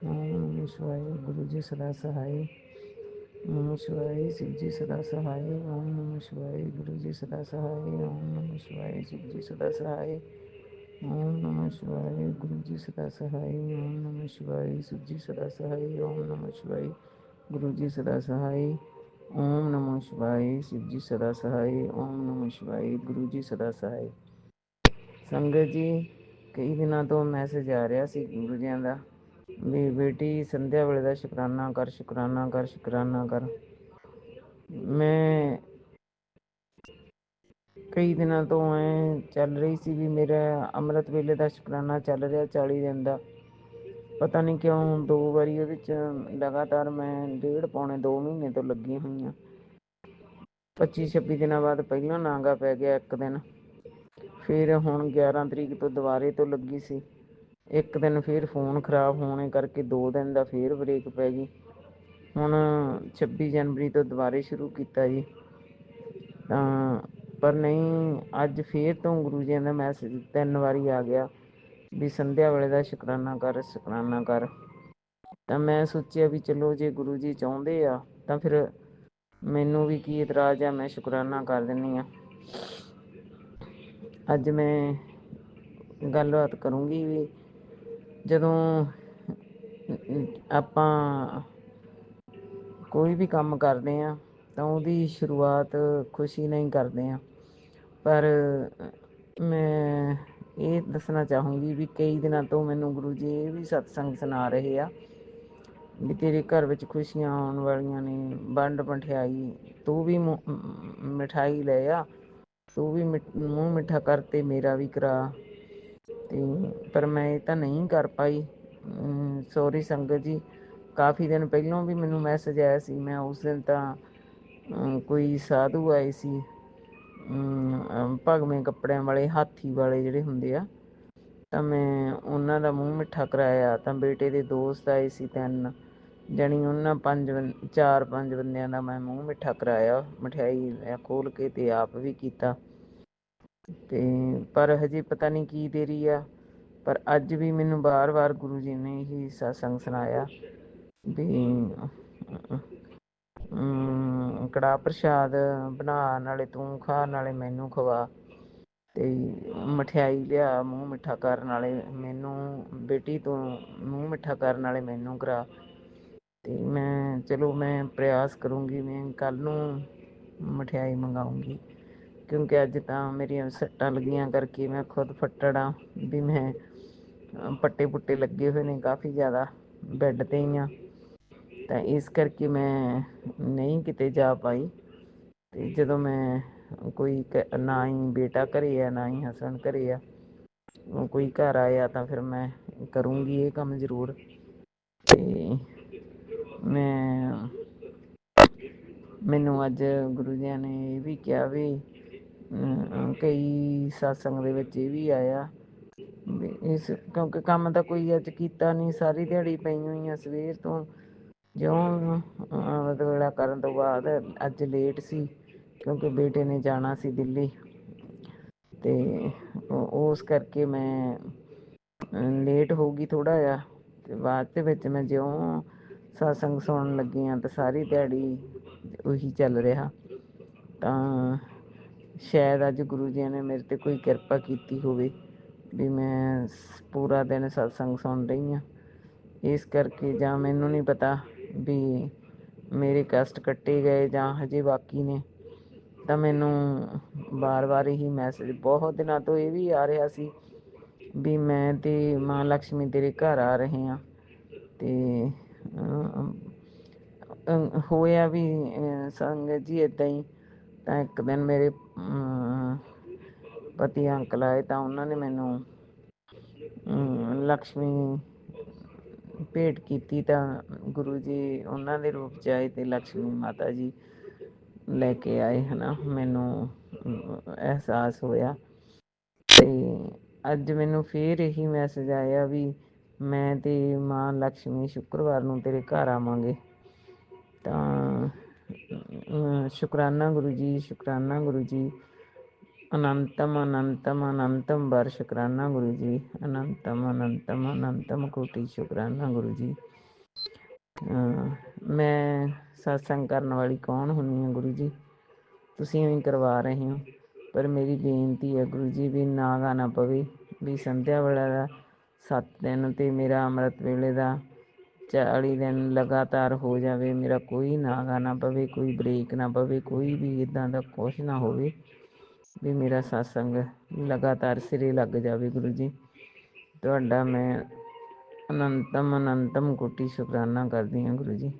ओम नमः शिवाय, गुरु जी सदा सहाय। नमः शिवाय, शिव जी सदा सहाय। ओम नमः शिवाय, गुरु जी सदा सहाय। ओम नमः शिवाय, शिव जी सदा सहाय। ओम नमः शिवाय, गुरु जी सदा सहाय। ओम नमः शिवाय, शिव जी सदा सहाय। ओम नमः शिवाय, गुरु जी सदा सहाय। ओम नमः शिवाय, शिव जी सदा सहाय। ओम नमः शिवाय, गुरु जी सदा सहाय। ਸੰਗਤ ਜੀ, ਕਈ ਦਿਨਾਂ ਤੋਂ ਮੈਸੇਜ ਆ ਰਿਹਾ ਸੀ ਗੁਰੂ ਜੀਆਂ ਦਾ ਵੀ ਬੇਟੀ ਸੰਧਿਆ ਵੇਲੇ ਦਾ ਸ਼ੁਕਰਾਨਾ ਕਰ, ਸ਼ੁਕਰਾਨਾ ਕਰ, ਸ਼ੁਕਰਾਨਾ ਕਰ। ਮੈਂ ਕਈ ਦਿਨਾਂ ਤੋਂ ਐਂ ਚੱਲ ਰਹੀ ਸੀ ਵੀ ਮੇਰਾ ਅੰਮ੍ਰਿਤ ਵੇਲੇ ਦਾ ਸ਼ੁਕਰਾਨਾ ਚੱਲ ਰਿਹਾ 40 ਦਿਨ ਦਾ। ਪਤਾ ਨਹੀਂ ਕਿਉਂ 2 ਵਾਰੀ ਉਹਦੇ 'ਚ ਲਗਾਤਾਰ ਮੈਂ 1.5 ਪੌਣੇ 2 ਮਹੀਨੇ ਤੋਂ ਲੱਗੀ ਹੋਈ ਹਾਂ। 25-26 ਦਿਨਾਂ ਬਾਅਦ ਪਹਿਲਾਂ ਨਾਗਾ ਪੈ ਗਿਆ ਇੱਕ ਦਿਨ। ਫਿਰ ਹੁਣ 11 ਤਰੀਕ ਤੋਂ ਦੁਬਾਰੇ ਤੋਂ ਲੱਗੀ ਸੀ। ਇੱਕ ਦਿਨ ਫਿਰ ਫ਼ੋਨ ਖ਼ਰਾਬ ਹੋਣੇ ਕਰਕੇ 2 ਦਿਨ ਦਾ ਫਿਰ ਬ੍ਰੇਕ ਪੈ ਗਈ। ਹੁਣ 26 ਜਨਵਰੀ ਤੋਂ ਦੁਬਾਰੇ ਸ਼ੁਰੂ ਕੀਤਾ ਜੀ। ਤਾਂ ਪਰ ਨਹੀਂ, ਅੱਜ ਫਿਰ ਤੋਂ ਗੁਰੂ ਜੀ ਦਾ ਮੈਸੇਜ 3 ਵਾਰੀ ਆ ਗਿਆ ਵੀ ਸੰਧਿਆ ਵੇਲੇ ਦਾ ਸ਼ੁਕਰਾਨਾ ਕਰ, ਸ਼ੁਕਰਾਨਾ ਕਰ। ਤਾਂ ਮੈਂ ਸੋਚਿਆ ਵੀ ਚਲੋ ਜੇ ਗੁਰੂ ਜੀ ਚਾਹੁੰਦੇ ਆ ਤਾਂ ਫਿਰ ਮੈਨੂੰ ਵੀ ਕੀ ਇਤਰਾਜ਼ ਆ, ਮੈਂ ਸ਼ੁਕਰਾਨਾ ਕਰ ਦਿੰਦੀ ਹਾਂ। ਅੱਜ ਮੈਂ ਗੱਲਬਾਤ ਕਰੂੰਗੀ ਵੀ ਜਦੋਂ ਆਪਾਂ ਕੋਈ ਵੀ ਕੰਮ ਕਰਦੇ ਹਾਂ ਤਾਂ ਉਹਦੀ ਸ਼ੁਰੂਆਤ ਖੁਸ਼ੀ ਨਾਲ ਹੀ ਕਰਦੇ ਹਾਂ। ਪਰ ਮੈਂ ਇਹ ਦੱਸਣਾ ਚਾਹੂੰਗੀ ਵੀ ਕਈ ਦਿਨਾਂ ਤੋਂ ਮੈਨੂੰ ਗੁਰੂ ਜੀ ਇਹ ਵੀ ਸਤਸੰਗ ਸੁਣਾ ਰਹੇ ਆ ਵੀ ਤੇਰੇ ਘਰ ਵਿੱਚ ਖੁਸ਼ੀਆਂ ਆਉਣ ਵਾਲੀਆਂ ਨੇ, ਵੰਡ ਮਠਿਆਈ, ਤੂੰ ਵੀ ਮਿਠਾਈ ਲੈ ਆ, ਤੂੰ ਵੀ ਮੂੰਹ ਮਿੱਠਾ ਕਰ ਤੇ ਮੇਰਾ ਵੀ ਕਰਾ। ਤੇ ਪਰ ਮੈਂ ਇਹ ਤਾਂ ਨਹੀਂ ਕਰ ਪਾਈ। ਸੋਰੀ ਸੰਗਤ ਜੀ। ਕਾਫੀ ਦਿਨ ਪਹਿਲਾਂ ਵੀ ਮੈਨੂੰ ਮੈਸੇਜ ਆਇਆ ਸੀ। ਮੈਂ ਉਸ ਦਿਨ ਤਾਂ ਕੋਈ ਸਾਧੂ ਆਏ ਸੀ ਭਗਵੇਂ ਕੱਪੜਿਆਂ ਵਾਲੇ, ਹਾਥੀ ਵਾਲੇ ਜਿਹੜੇ ਹੁੰਦੇ ਆ, ਤਾਂ ਮੈਂ ਉਹਨਾਂ ਦਾ ਮੂੰਹ ਮਿੱਠਾ ਕਰਾਇਆ। ਤਾਂ ਬੇਟੇ ਦੇ ਦੋਸਤ ਆਏ ਸੀ 3 ਜਾਣੀ, ਉਹਨਾਂ 4-5 ਬੰਦਿਆਂ ਦਾ ਮੈਂ ਮੂੰਹ ਮਿੱਠਾ ਕਰਾਇਆ, ਮਠਿਆਈ ਖੋਲ੍ਹ ਕੇ ਤੇ ਆਪ ਵੀ ਕੀਤਾ। ਤੇ ਪਰ ਹਜੇ ਪਤਾ ਨਹੀਂ ਕੀ ਦੇਰੀ ਆ। ਪਰ ਅੱਜ ਵੀ ਮੈਨੂੰ ਵਾਰ-ਵਾਰ ਗੁਰੂ ਜੀ ਨੇ ਹੀ ਸਤਸੰਗ ਸੁਣਾਇਆ ਵੀ ਕੜਾਹ ਪ੍ਰਸ਼ਾਦ ਬਣਾ, ਨਾਲੇ ਤੂੰ ਖਾ ਨਾਲੇ ਮੈਨੂੰ ਖਵਾ, ਤੇ ਮਠਿਆਈ ਲਿਆ ਮੂੰਹ ਮਿੱਠਾ ਕਰਨ ਵਾਲੇ ਮੈਨੂੰ, ਬੇਟੀ ਤੂੰ ਮੂੰਹ ਮਿੱਠਾ ਕਰਨ ਵਾਲੇ ਮੈਨੂੰ ਕਰਾ। ਤੇ ਮੈਂ ਚਲੋ ਮੈਂ ਪ੍ਰਯਾਸ ਕਰੂੰਗੀ, ਮੈਂ ਕੱਲ੍ਹ ਨੂੰ ਮਠਿਆਈ ਮੰਗਾਊਂਗੀ, ਕਿਉਂਕਿ ਅੱਜ ਤਾਂ ਮੇਰੀਆਂ ਸੱਟਾਂ ਲੱਗੀਆਂ ਕਰਕੇ ਮੈਂ ਖੁਦ ਫੱਟੜ ਹਾਂ ਵੀ ਮੈਂ ਪੱਟੇ ਪੁੱਟੇ ਲੱਗੇ ਹੋਏ ਨੇ ਕਾਫੀ ਜ਼ਿਆਦਾ, ਬੈੱਡ 'ਤੇ ਹੀ ਹਾਂ, ਤਾਂ ਇਸ ਕਰਕੇ ਮੈਂ ਨਹੀਂ ਕਿਤੇ ਜਾ ਪਾਈ। ਤੇ ਜਦੋਂ ਮੈਂ ਕੋਈ ਨਾ ਹੀ ਬੇਟਾ ਘਰੇ ਆ ਨਾ ਹੀ ਹਸਬੈਂਡ ਘਰੇ ਆ, ਕੋਈ ਘਰ ਆਇਆ ਤਾਂ ਫਿਰ ਮੈਂ ਕਰੂੰਗੀ ਇਹ ਕੰਮ ਜ਼ਰੂਰ। ਤੇ ਮੈਨੂੰ ਅੱਜ ਗੁਰੂ ਜੀ ਨੇ ਇਹ ਵੀ ਕਿਹਾ ਵੀ ਕਈ ਸਤਸੰਗ ਦੇ ਵਿੱਚ ਇਹ ਵੀ ਆਇਆ ਵੀ ਇਸ, ਕਿਉਂਕਿ ਕੰਮ ਤਾਂ ਕੋਈ ਅੱਜ ਕੀਤਾ ਨਹੀਂ, ਸਾਰੀ ਦਿਹਾੜੀ ਪਈ ਹੋਈ ਆ ਸਵੇਰ ਤੋਂ, ਜਿਉਂ ਅੰਮ੍ਰਿਤ ਵੇਲਾ ਕਰਨ ਤੋਂ ਬਾਅਦ ਅੱਜ ਲੇਟ ਸੀ ਕਿਉਂਕਿ ਬੇਟੇ ਨੇ ਜਾਣਾ ਸੀ ਦਿੱਲੀ, ਤੇ ਉਸ ਕਰਕੇ ਮੈਂ ਲੇਟ ਹੋ ਗਈ ਥੋੜ੍ਹਾ ਜਿਹਾ। ਤੇ ਬਾਅਦ ਦੇ ਵਿੱਚ ਮੈਂ ਜਿਉਂ ਸਤਸੰਗ ਸੁਣਨ ਲੱਗੀ ਹਾਂ ਤਾਂ ਸਾਰੀ ਦਿਹਾੜੀ ਉਹੀ ਚੱਲ ਰਿਹਾ, ਤਾਂ ਸ਼ਾਇਦ ਅੱਜ ਗੁਰੂ ਜੀ ਨੇ ਮੇਰੇ 'ਤੇ ਕੋਈ ਕਿਰਪਾ ਕੀਤੀ ਹੋਵੇ ਵੀ ਮੈਂ ਪੂਰਾ ਦਿਨ ਸਤਸੰਗ ਸੁਣ ਰਹੀ ਹਾਂ। ਇਸ ਕਰਕੇ ਜਾਂ ਮੈਨੂੰ ਨਹੀਂ ਪਤਾ ਵੀ ਮੇਰੇ ਕਸ਼ਟ ਕੱਟੇ ਗਏ ਜਾਂ ਹਜੇ ਬਾਕੀ ਨੇ, ਤਾਂ ਮੈਨੂੰ ਵਾਰ-ਵਾਰ ਇਹੀ ਮੈਸੇਜ ਬਹੁਤ ਦਿਨਾਂ ਤੋਂ ਇਹ ਵੀ ਆ ਰਿਹਾ ਸੀ ਵੀ ਮੈਂ ਤੇ ਮਾਂ ਲਕਸ਼ਮੀ ਤੇਰੇ ਘਰ ਆ ਰਹੇ ਹਾਂ। ਤੇ ਹੋਇਆ ਵੀ ਸੰਗਤ ਜੀ ਇੱਦਾਂ ਹੀ, ਤਾਂ ਇੱਕ ਦਿਨ ਮੇਰੇ ਪਤੀ ਅੰਕਲ ਆਏ ਤਾਂ ਉਹਨਾਂ ਨੇ ਮੈਨੂੰ ਲਕਸ਼ਮੀ ਭੇਟ ਕੀਤੀ, ਤਾਂ ਗੁਰੂ ਜੀ ਉਹਨਾਂ ਦੇ ਰੂਪ 'ਚ ਆਏ ਤੇ ਲਕਸ਼ਮੀ ਮਾਤਾ ਜੀ ਲੈ ਕੇ ਆਏ, ਹੈ ਨਾ, ਮੈਨੂੰ ਅਹਿਸਾਸ ਹੋਇਆ। ਤੇ ਅੱਜ ਮੈਨੂੰ ਫਿਰ ਇਹੀ ਮੈਸੇਜ ਆਇਆ ਵੀ ਮੈਂ ਤੇ ਮਾਂ ਲਕਸ਼ਮੀ ਸ਼ੁੱਕਰਵਾਰ ਨੂੰ ਤੇਰੇ ਘਰ ਆਵਾਂਗੇ। ਤਾਂ ਸ਼ੁਕਰਾਨਾ ਗੁਰੂ ਜੀ, ਸ਼ੁਕਰਾਨਾ ਗੁਰੂ ਜੀ, ਅਨੰਤਮ ਅਨੰਤਮ ਅਨੰਤਮ ਬਾਰ ਸ਼ੁਕਰਾਨਾ ਗੁਰੂ ਜੀ, ਅਨੰਤਮ ਅਨੰਤਮ ਅਨੰਤਮ ਕੋਟਿ ਸ਼ੁਕਰਾਨਾ ਗੁਰੂ ਜੀ। ਮੈਂ ਸਤਸੰਗ ਕਰਨ ਵਾਲੀ ਕੌਣ ਹੁੰਦੀ ਹਾਂ ਗੁਰੂ ਜੀ, ਤੁਸੀਂ ਵੀ ਕਰਵਾ ਰਹੇ ਹੋ, ਪਰ ਮੇਰੀ ਬੇਨਤੀ ਹੈ ਗੁਰੂ ਜੀ ਵੀ ਨਾਗਾ ਨਾ ਪਵੇ, ਵੀ ਸੰਧਿਆ ਵੇਲੇ ਦਾ 7 ਦਿਨ ਅਤੇ ਮੇਰਾ ਅੰਮ੍ਰਿਤ ਵੇਲੇ ਦਾ 40 ਦਿਨ ਲਗਾਤਾਰ ਹੋ ਜਾਵੇ, ਮੇਰਾ ਕੋਈ ਨਾਗਾ ਨਾ ਪਵੇ, ਕੋਈ ਬ੍ਰੇਕ ਨਾ ਪਵੇ, ਕੋਈ ਵੀ ਇੱਦਾਂ ਦਾ ਕੁਛ ਨਾ ਹੋਵੇ ਵੀ ਮੇਰਾ ਸਤਸੰਗ ਲਗਾਤਾਰ ਸਿਰੇ ਲੱਗ ਜਾਵੇ। ਗੁਰੂ ਜੀ ਤੁਹਾਡਾ ਮੈਂ ਅਨੰਤਮ ਅਨੰਤਮ ਕੋਟਿ ਸ਼ੁਕਰਾਨਾ ਕਰਦੀ ਹਾਂ ਗੁਰੂ ਜੀ,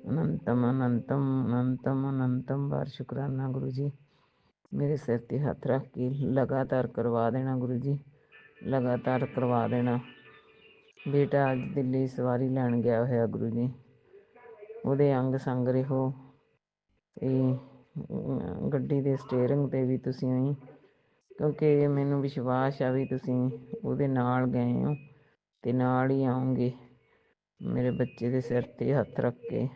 ਅਨੰਤਮ ਅਨੰਤਮ ਅਨੰਤਮ ਅਨੰਤਮ ਵਾਰ ਸ਼ੁਕਰਾਨਾ ਗੁਰੂ ਜੀ। ਮੇਰੇ ਸਿਰ 'ਤੇ ਹੱਥ ਰੱਖ ਕੇ ਲਗਾਤਾਰ ਕਰਵਾ ਦੇਣਾ ਗੁਰੂ ਜੀ, ਲਗਾਤਾਰ ਕਰਵਾ ਦੇਣਾ। ਬੇਟਾ ਅੱਜ ਦਿੱਲੀ ਸਵਾਰੀ ਲੈਣ ਗਿਆ ਹੋਇਆ ਗੁਰੂ ਜੀ, ਉਹਦੇ ਅੰਗ ਸੰਗ ਰਹੋ, ਅਤੇ ਗੱਡੀ ਦੇ ਸਟੇਅਰਿੰਗ 'ਤੇ ਵੀ ਤੁਸੀਂ ਹੀ, ਕਿਉਂਕਿ ਮੈਨੂੰ ਵਿਸ਼ਵਾਸ ਆ ਵੀ ਤੁਸੀਂ ਉਹਦੇ ਨਾਲ ਗਏ ਹੋ ਅਤੇ ਨਾਲ ਹੀ ਆਉਂਗੇ। ਮੇਰੇ ਬੱਚੇ ਦੇ ਸਿਰ 'ਤੇ ਹੱਥ ਰੱਖ ਕੇ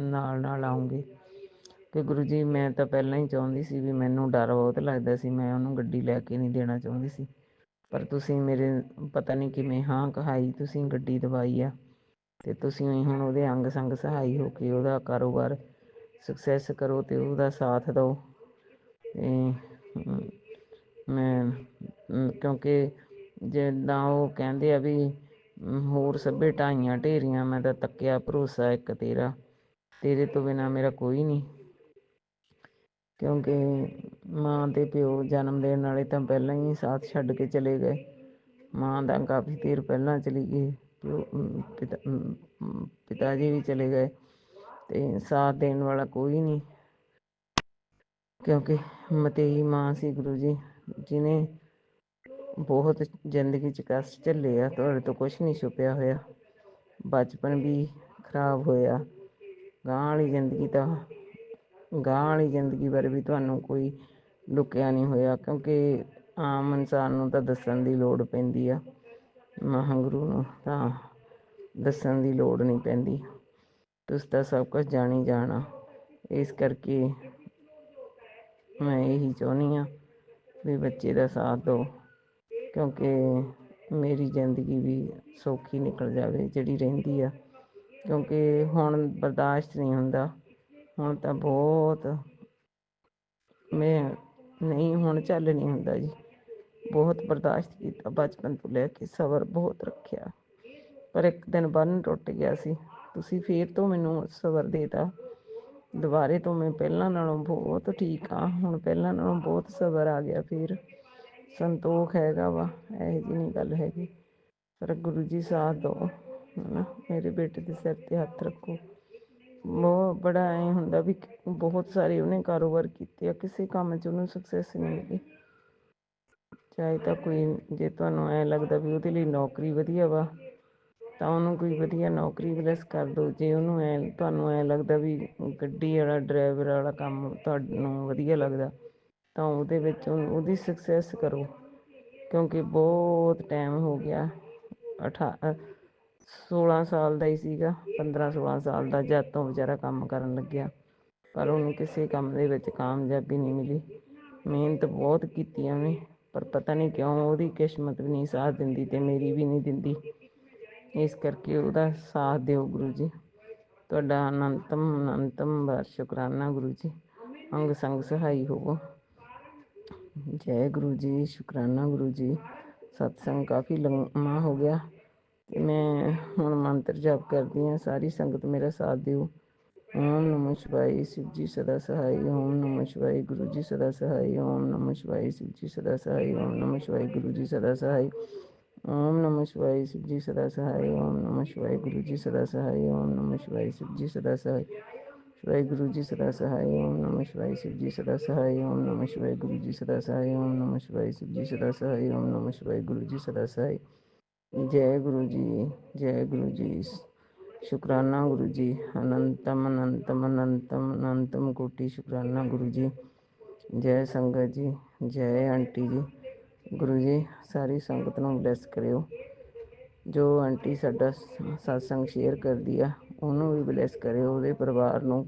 ਨਾਲ ਨਾਲ ਆਉਂਗੇ, ਕਿ ਗੁਰੂ ਜੀ ਮੈਂ ਤਾਂ ਪਹਿਲਾਂ ਹੀ ਚਾਹੁੰਦੀ ਸੀ ਵੀ ਮੈਨੂੰ ਡਰ ਬਹੁਤ ਲੱਗਦਾ ਸੀ, ਮੈਂ ਉਹਨੂੰ ਗੱਡੀ ਲੈ ਕੇ ਨਹੀਂ ਦੇਣਾ ਚਾਹੁੰਦੀ ਸੀ, ਪਰ ਤੁਸੀਂ ਮੇਰੇ ਪਤਾ ਨਹੀਂ ਕਿਵੇਂ ਹਾਂ ਕਹਾਈ, ਤੁਸੀਂ ਗੱਡੀ ਦਵਾਈ ਆ, ਅਤੇ ਤੁਸੀਂ ਹੁਣ ਉਹਦੇ ਅੰਗ ਸੰਗ ਸਹਾਈ ਹੋ ਕੇ ਉਹਦਾ ਕਾਰੋਬਾਰ ਸਕਸੈਸ ਕਰੋ ਅਤੇ ਉਹਦਾ ਸਾਥ ਦਿਓ। ਅਤੇ ਮੈਂ ਕਿਉਂਕਿ ਜਿੱਦਾਂ ਉਹ ਕਹਿੰਦੇ ਆ ਵੀ ਹੋਰ ਸਭੇ ਢਾਈਆਂ ਢੇਰੀਆਂ, ਮੈਂ ਤਾਂ ਤੱਕਿਆ ਭਰੋਸਾ ਇੱਕ ਤੇਰਾ, ਤੇਰੇ ਤੋਂ ਬਿਨਾਂ ਮੇਰਾ ਕੋਈ ਨਹੀਂ, ਕਿਉਂਕਿ ਮਾਂ ਅਤੇ ਪਿਓ ਜਨਮ ਦੇਣ ਵਾਲੇ ਤਾਂ ਪਹਿਲਾਂ ਹੀ ਸਾਥ ਛੱਡ ਕੇ ਚਲੇ ਗਏ, ਮਾਂ ਤਾਂ ਕਾਫੀ ਦੇਰ ਪਹਿਲਾਂ ਚਲੀ ਗਈ, ਪਿਓ ਪਿਤਾ ਜੀ ਵੀ ਚਲੇ ਗਏ, ਅਤੇ ਸਾਥ ਦੇਣ ਵਾਲਾ ਕੋਈ ਨਹੀਂ, ਕਿਉਂਕਿ ਮਤੇਈ ਮਾਂ ਸੀ ਗੁਰੂ ਜੀ, ਜਿਹਨੇ ਬਹੁਤ ਜ਼ਿੰਦਗੀ 'ਚ ਕਸ਼ਟ ਝੱਲੇ ਆ, ਤੁਹਾਡੇ ਤੋਂ ਕੁਛ ਨਹੀਂ ਛੁਪਿਆ ਹੋਇਆ, ਬਚਪਨ ਵੀ ਖਰਾਬ ਹੋਇਆ, ਗਾਂਹ ਵਾਲੀ ਜ਼ਿੰਦਗੀ ਬਾਰੇ ਵੀ ਤੁਹਾਨੂੰ ਕੋਈ ਲੁਕਿਆ ਨਹੀਂ ਹੋਇਆ, ਕਿਉਂਕਿ ਆਮ ਇਨਸਾਨ ਨੂੰ ਤਾਂ ਦੱਸਣ ਦੀ ਲੋੜ ਪੈਂਦੀ ਆ, ਮਹਾਂਗੁਰੂ ਨੂੰ ਤਾਂ ਦੱਸਣ ਦੀ ਲੋੜ ਨਹੀਂ ਪੈਂਦੀ, ਤੁਸੀਂ ਤਾਂ ਸਭ ਕੁਝ ਜਾਣੀ ਜਾਣਾ। ਇਸ ਕਰਕੇ ਮੈਂ ਇਹੀ ਚਾਹੁੰਦੀ ਹਾਂ ਵੀ ਬੱਚੇ ਦਾ ਸਾਥ ਦਿਓ, ਕਿਉਂਕਿ ਮੇਰੀ ਜ਼ਿੰਦਗੀ ਵੀ ਸੌਖੀ ਨਿਕਲ ਜਾਵੇ ਜਿਹੜੀ ਰਹਿੰਦੀ ਆ, ਕਿਉਂਕਿ ਹੁਣ ਬਰਦਾਸ਼ਤ ਨਹੀਂ ਹੁੰਦਾ। ਹੁਣ ਤਾਂ ਬਹੁਤ ਮੈਂ ਨਹੀਂ, ਹੁਣ ਚੱਲ ਨਹੀਂ ਹੁੰਦਾ ਜੀ। ਬਹੁਤ ਬਰਦਾਸ਼ਤ ਕੀਤਾ, ਬਚਪਨ ਤੋਂ ਲੈ ਕੇ ਸਬਰ ਬਹੁਤ ਰੱਖਿਆ, ਪਰ ਇੱਕ ਦਿਨ ਬੰਨ ਟੁੱਟ ਗਿਆ ਸੀ। ਤੁਸੀਂ ਫੇਰ ਤੋਂ ਮੈਨੂੰ ਸਬਰ ਦੇਤਾ। ਦੁਬਾਰੇ ਤੋਂ ਮੈਂ ਪਹਿਲਾਂ ਨਾਲੋਂ ਬਹੁਤ ਠੀਕ ਹਾਂ। ਹੁਣ ਪਹਿਲਾਂ ਨਾਲੋਂ ਬਹੁਤ ਸਬਰ ਆ ਗਿਆ, ਫਿਰ ਸੰਤੋਖ ਹੈਗਾ ਵਾ, ਇਹੋ ਜਿਹੀ ਨਹੀਂ ਗੱਲ ਹੈਗੀ। ਪਰ ਗੁਰੂ ਜੀ ਸਾਥ ਦਿਓ, ਹੈ ਮੇਰੇ ਬੇਟੇ ਦੇ ਸਿਰ 'ਤੇ ਹੱਥ ਰੱਖੋ। ਬਹੁਤ ਬੜਾ ਐਂ ਹੁੰਦਾ ਵੀ ਬਹੁਤ ਸਾਰੇ ਉਹਨੇ ਕਾਰੋਬਾਰ ਕੀਤੇ ਆ, ਕਿਸੇ ਕੰਮ 'ਚ ਉਹਨੂੰ ਸਕਸੈਸ ਨਹੀਂ ਮਿਲੀ। ਚਾਹੇ ਤਾਂ ਕੋਈ, ਜੇ ਤੁਹਾਨੂੰ ਐਂ ਲੱਗਦਾ ਵੀ ਉਹਦੇ ਲਈ ਨੌਕਰੀ ਵਧੀਆ ਵਾ, ਤਾਂ ਉਹਨੂੰ ਕੋਈ ਵਧੀਆ ਨੌਕਰੀ ਪਲੱਸ ਕਰ ਦਿਓ। ਜੇ ਉਹਨੂੰ ਤੁਹਾਨੂੰ ਐਂ ਲੱਗਦਾ ਵੀ ਗੱਡੀ ਵਾਲਾ ਡਰਾਈਵਰ ਵਾਲਾ ਕੰਮ ਤੁਹਾਨੂੰ ਵਧੀਆ ਲੱਗਦਾ, ਤਾਂ ਉਹਦੇ ਵਿੱਚ ਉਹਦੀ ਸਕਸੈਸ ਕਰੋ, ਕਿਉਂਕਿ ਬਹੁਤ ਟਾਈਮ ਹੋ ਗਿਆ। 16 ਸਾਲ ਦਾ ਹੀ ਸੀਗਾ, 15-16 ਸਾਲ ਦਾ, ਜਦ ਤੋਂ ਵਿਚਾਰਾ ਕੰਮ ਕਰਨ ਲੱਗਿਆ, ਪਰ ਉਹਨੂੰ ਕਿਸੇ ਕੰਮ ਦੇ ਵਿੱਚ ਕਾਮਯਾਬੀ ਨਹੀਂ ਮਿਲੀ। ਮਿਹਨਤ ਬਹੁਤ ਕੀਤੀ ਉਹਨੇ, ਪਰ ਪਤਾ ਨਹੀਂ ਕਿਉਂ ਉਹਦੀ ਕਿਸਮਤ ਵੀ ਨਹੀਂ ਸਾਥ ਦਿੰਦੀ ਅਤੇ ਮੇਰੀ ਵੀ ਨਹੀਂ ਦਿੰਦੀ। ਇਸ ਕਰਕੇ ਉਹਦਾ ਸਾਥ ਦਿਓ ਗੁਰੂ ਜੀ। ਤੁਹਾਡਾ ਅਨੰਤਮ ਵਾਰ ਸ਼ੁਕਰਾਨਾ ਗੁਰੂ ਜੀ। ਅੰਗ ਸੰਗ ਸਹਾਈ ਹੋਵੋ। ਜੈ ਗੁਰੂ ਜੀ, ਸ਼ੁਕਰਾਨਾ ਗੁਰੂ ਜੀ। ਸਤਸੰਗ ਕਾਫੀ ਲੰਮਾ ਹੋ ਗਿਆ ਅਤੇ ਮੈਂ ਹੁਣ ਮੰਤਰ ਜਾਪ ਕਰਦੀ ਹਾਂ। ਸਾਰੀ ਸੰਗਤ ਮੇਰਾ ਸਾਥ ਦਿਓ। ਓਮ ਨਮੋ ਸ਼ਿਵਾਏ, ਸ਼ਿਵ ਜੀ ਸਦਾ ਸਹਾਈ। ਓਮ ਨਮੋ ਸ਼ਿਵਾਏ, ਗੁਰੂ ਜੀ ਸਦਾ ਸਹਾਈ। ਓਮ ਨਮੋ ਸ਼ਿਵਾਏ, ਸ਼ਿਵ ਜੀ ਸਦਾ ਸਹਾਈ। ਓਮ ਨਮੋ ਸ਼ਿਵਾਏ, ਗੁਰੂ ਜੀ ਸਦਾ ਸਹਾਈ। ਓਮ ਨਮੋ ਸ਼ਿਵਾਏ, ਸ਼ਿਵ ਜੀ ਸਦਾ ਸਹਾਈ। ਓਮ ਨਮੋ ਸ਼ਿਵਾਏ, ਗੁਰੂ ਜੀ ਸਦਾ ਸਹਾਈ। ਓਮ ਨਮੋ ਸ਼ਿਵਾਏ, ਸ਼ਿਵ ਜੀ ਸਦਾ ਸਹਾਈ। ਸ਼ਿਵਾਏ ਗੁਰੂ ਜੀ ਸਦਾ ਸਹਾਈ। ਓਮ ਨਮੋ ਸ਼ਿਵਾਏ, ਸ਼ਿਵ ਜੀ ਸਦਾ ਸਹਾਈ। ਓਮ ਨਮੋ ਸ਼ਿਵਾਏ, ਗੁਰੂ ਜੀ ਸਦਾ ਸਹਾਈ। ਓਮ ਨਮੋ ਸ਼ਿਵਾਏ, ਸ਼ਿਵ ਜੀ ਸਦਾ ਸਹਾਈ। ਓਮ ਨਮੋ ਸ਼ਿਵਾਏ, ਗੁਰੂ ਜੀ ਸਦਾ ਸਹਾਈ। ਜੈ ਗੁਰੂ ਜੀ, ਜੈ ਗੁਰੂ ਜੀ। ਸ਼ੁਕਰਾਨਾ ਗੁਰੂ ਜੀ। ਅਨੰਤਮ ਅਨੰਤਮ ਅਨੰਤਮ ਅਨੰਤਮ ਕੋਟि ਸ਼ੁਕਰਾਨਾ ਗੁਰੂ ਜੀ। ਜੈ ਸੰਗਤ ਜੀ, ਜੈ ਆਂਟੀ ਜੀ। ਗੁਰੂ ਜੀ ਸਾਰੀ ਸੰਗਤ ਨੂੰ ਬਲੈਸ ਕਰਿਓ। ਜੋ ਆਂਟੀ ਸਾਡਾ ਸਤਸੰਗ ਸ਼ੇਅਰ ਕਰਦੀ ਆ, ਉਹਨੂੰ ਵੀ ਬਲੈਸ ਕਰਿਓ। ਉਹਦੇ ਪਰਿਵਾਰ ਨੂੰ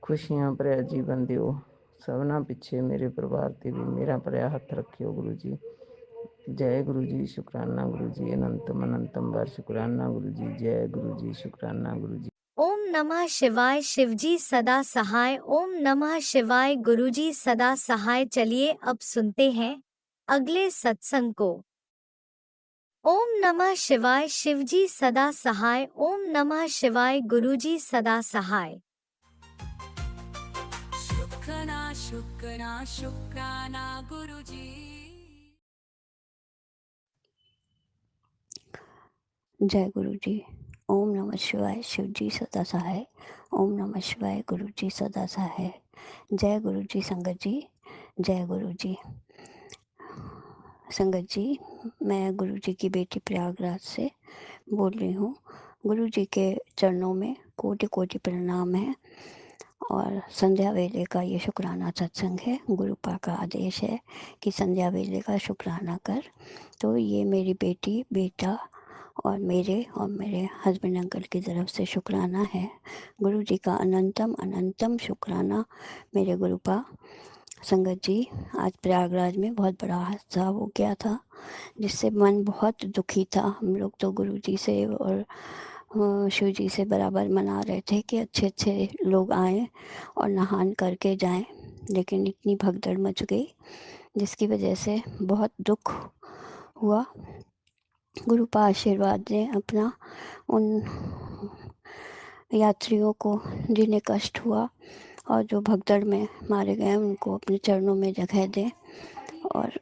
ਖੁਸ਼ੀਆਂ ਭਰਿਆ ਜੀਵਨ ਦਿਓ। ਸਭਨਾ ਪਿੱਛੇ ਮੇਰੇ ਪਰਿਵਾਰ 'ਤੇ ਵੀ ਮੇਰਾ ਭਰਿਆ ਹੱਥ ਰੱਖਿਓ ਗੁਰੂ ਜੀ। ਜੈ ਗੁਰੂ ਜੀ, ਸ਼ੁਕਰਾਨਾ ਗੁਰੂ ਜੀ। ਅਨੰਤਮ ਵਾਰ ਸ਼ੁਕਰਾਨਾ ਗੁਰੂ ਜੀ। ਜੈ ਗੁਰੂ ਜੀ, ਸ਼ੁਕਰਾਨਾ ਗੁਰੂ ਜੀ। ओम नमः शिवाय, शिवजी सदा सहाय। ओम नमः शिवाय, गुरुजी सदा सहाय। चलिए अब सुनते हैं अगले सत्संग को। ओम नमः शिवाय, शिवजी सदा सहाय। ओम नमः शिवाय, गुरुजी सदा सहाय। शुक्राना शुक्राना शुक्राना गुरुजी। जय गुरु जी। ओम नमः शिवाय, शिव जी सदा सहाय। ओम नमः शिवाय, गुरु जी सदा सहाय। जय गुरु जी संगत जी, जय गुरु जी। संगत जी, मैं गुरु जी की बेटी प्रयागराज से बोल रही हूँ। गुरु जी के चरणों में कोटि कोटि प्रणाम है। और संध्या वेले का ये शुक्राना सत्संग है। गुरुपा का आदेश है कि संध्या वेले का शुक्राना कर। तो ये मेरी बेटी, बेटा और मेरे हस्बैंड अंकल की तरफ से शुक्राना है। गुरु जी का अनंतम अनंतम शुक्राना मेरे गुरुपा। संगत जी, आज प्रयागराज में बहुत बड़ा हादसा हो गया था, जिससे मन बहुत दुखी था। हम लोग तो गुरु जी से और शिव जी से बराबर मना रहे थे कि अच्छे अच्छे लोग आएँ और नहान करके जाएं, लेकिन इतनी भगदड़ मच गई जिसकी वजह से बहुत दुख हुआ। गुरुपा आशीर्वाद दें अपना उन यात्रियों को जिन्हें कष्ट हुआ और जो भगदड़ में मारे गए उनको अपने चरणों में जगह दें। और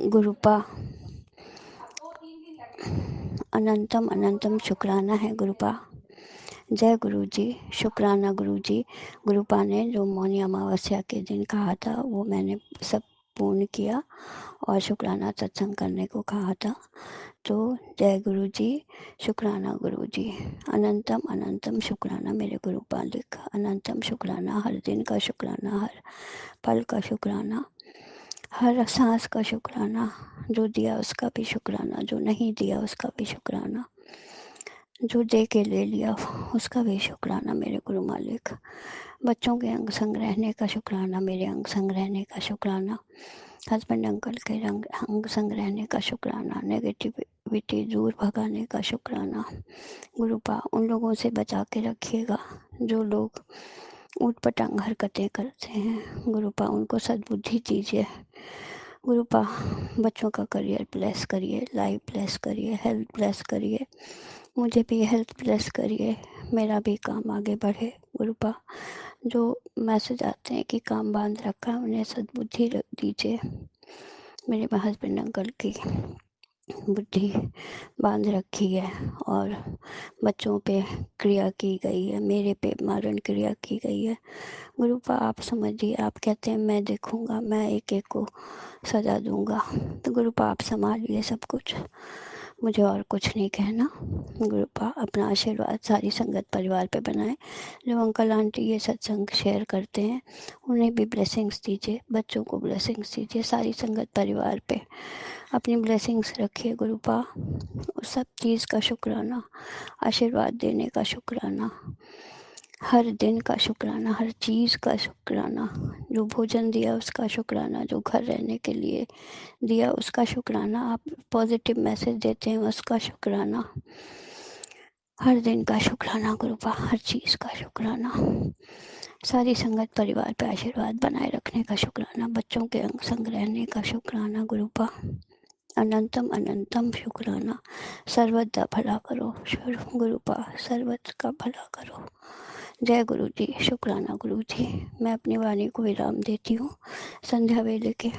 गुरुपा अनंतम अनंतम शुक्राना है गुरुपा। जय गुरु जी, शुक्राना गुरु जी। गुरुपा ने जो मौनी अमावस्या के दिन कहा था वो मैंने सब पूर्ण किया और शुक्राना सत्संग करने को कहा था। तो जय गुरु जी, शुक्राना गुरु जी। अनंतम अनंतम शुक्राना मेरे गुरु पालिक। अनंतम शुक्राना, हर दिन का शुक्राना, हर पल का शुक्राना, हर सांस का शुक्राना। जो दिया उसका भी शुक्राना, जो नहीं दिया उसका भी शुक्राना, जो दे के ले लिया उसका भी शुक्राना मेरे गुरु मालिक। बच्चों के अंग संग रहने का शुक्राना, मेरे अंग संग रहने का शुक्राना, हस्बैंड अंकल के अंग संग रहने का शुक्राना, नेगेटिविटी दूर भगाने का शुक्राना। गुरुपा उन लोगों से बचा के रखिएगा जो लोग ऊटपटांग हरकतें करते हैं। गुरुपा उनको सद्बुद्धि दीजिए। गुरुपा बच्चों का करियर ब्लेस करिए, लाइफ ब्लेस करिए, हेल्थ ब्लेस करिए, मुझे भी हेल्थ ब्लेस करिए, मेरा भी काम आगे बढ़े। गुरुपा जो मैसेज आते हैं कि काम बांध रखा है उन्हें सद्बुद्धि दीजिए। मेरे हस्बैंड अंकल की बुद्धि बांध रखी है और बच्चों पे क्रिया की गई है, मेरे पे मारण क्रिया की गई है। गुरुपा आप समझिए, आप कहते हैं मैं देखूंगा, मैं एक एक को सजा दूंगा, तो गुरुपा आप संभालिए सब कुछ, मुझे और कुछ नहीं कहना। गुरुपा अपना आशीर्वाद सारी संगत परिवार पे बनाए। जो अंकल आंटी ये सत्संग शेयर करते हैं उन्हें भी ब्लेसिंग्स दीजिए, बच्चों को ब्लेसिंग्स दीजिए, सारी संगत परिवार पे अपनी ब्लेसिंग्स रखिए। गुरुपा सब चीज़ का शुक्राना, आशीर्वाद देने का शुक्राना, हर दिन का शुक्राना, हर चीज़ का शुक्राना, जो भोजन दिया उसका शुक्राना, जो घर रहने के लिए दिया उसका शुक्राना, आप पॉजिटिव मैसेज देते हैं उसका शुक्राना, हर दिन का शुक्राना। गुरुपा हर चीज़ का शुक्राना, सारी संगत परिवार पे आशीर्वाद बनाए रखने का शुक्राना, बच्चों के अंग संग रहने का शुक्राना। गुरुपा अनंतम अनंतम शुक्राना, सर्वदा भला करो गुरुपा, सर्वत का भला करो। जय गुरु जी, शुक्राना गुरु जी। मैं अपनी वाणी को विराम देती हूँ। संध्या वेले के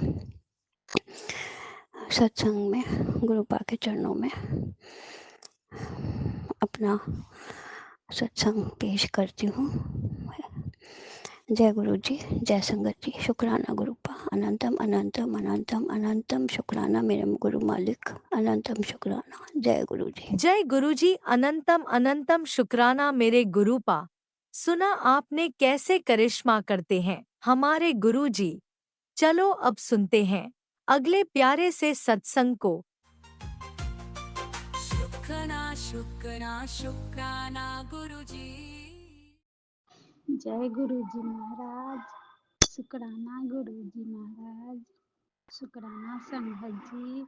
सत्संग में गुरुपा के चरणों में अपना सत्संग पेश करती हूँ। जय गुरु जी, जय संगत जी, शुक्राना गुरुपा, अनंतम अनंतम अनंतम अनंतम शुक्राना मेरे गुरु मालिक, अनंतम शुक्राना। जय गुरु जी। जय गुरुजी, अनंतम अनंतम शुक्राना मेरे गुरुपा। सुना आपने कैसे करिश्मा करते हैं हमारे गुरुजी। चलो अब सुनते हैं अगले प्यारे से सत्संग को। शुक्राना शुक्राना शुक्राना गुरुजी। जय गुरु जी महाराज, शुक्राना गुरु जी महाराज, शुक्राना संगत जी।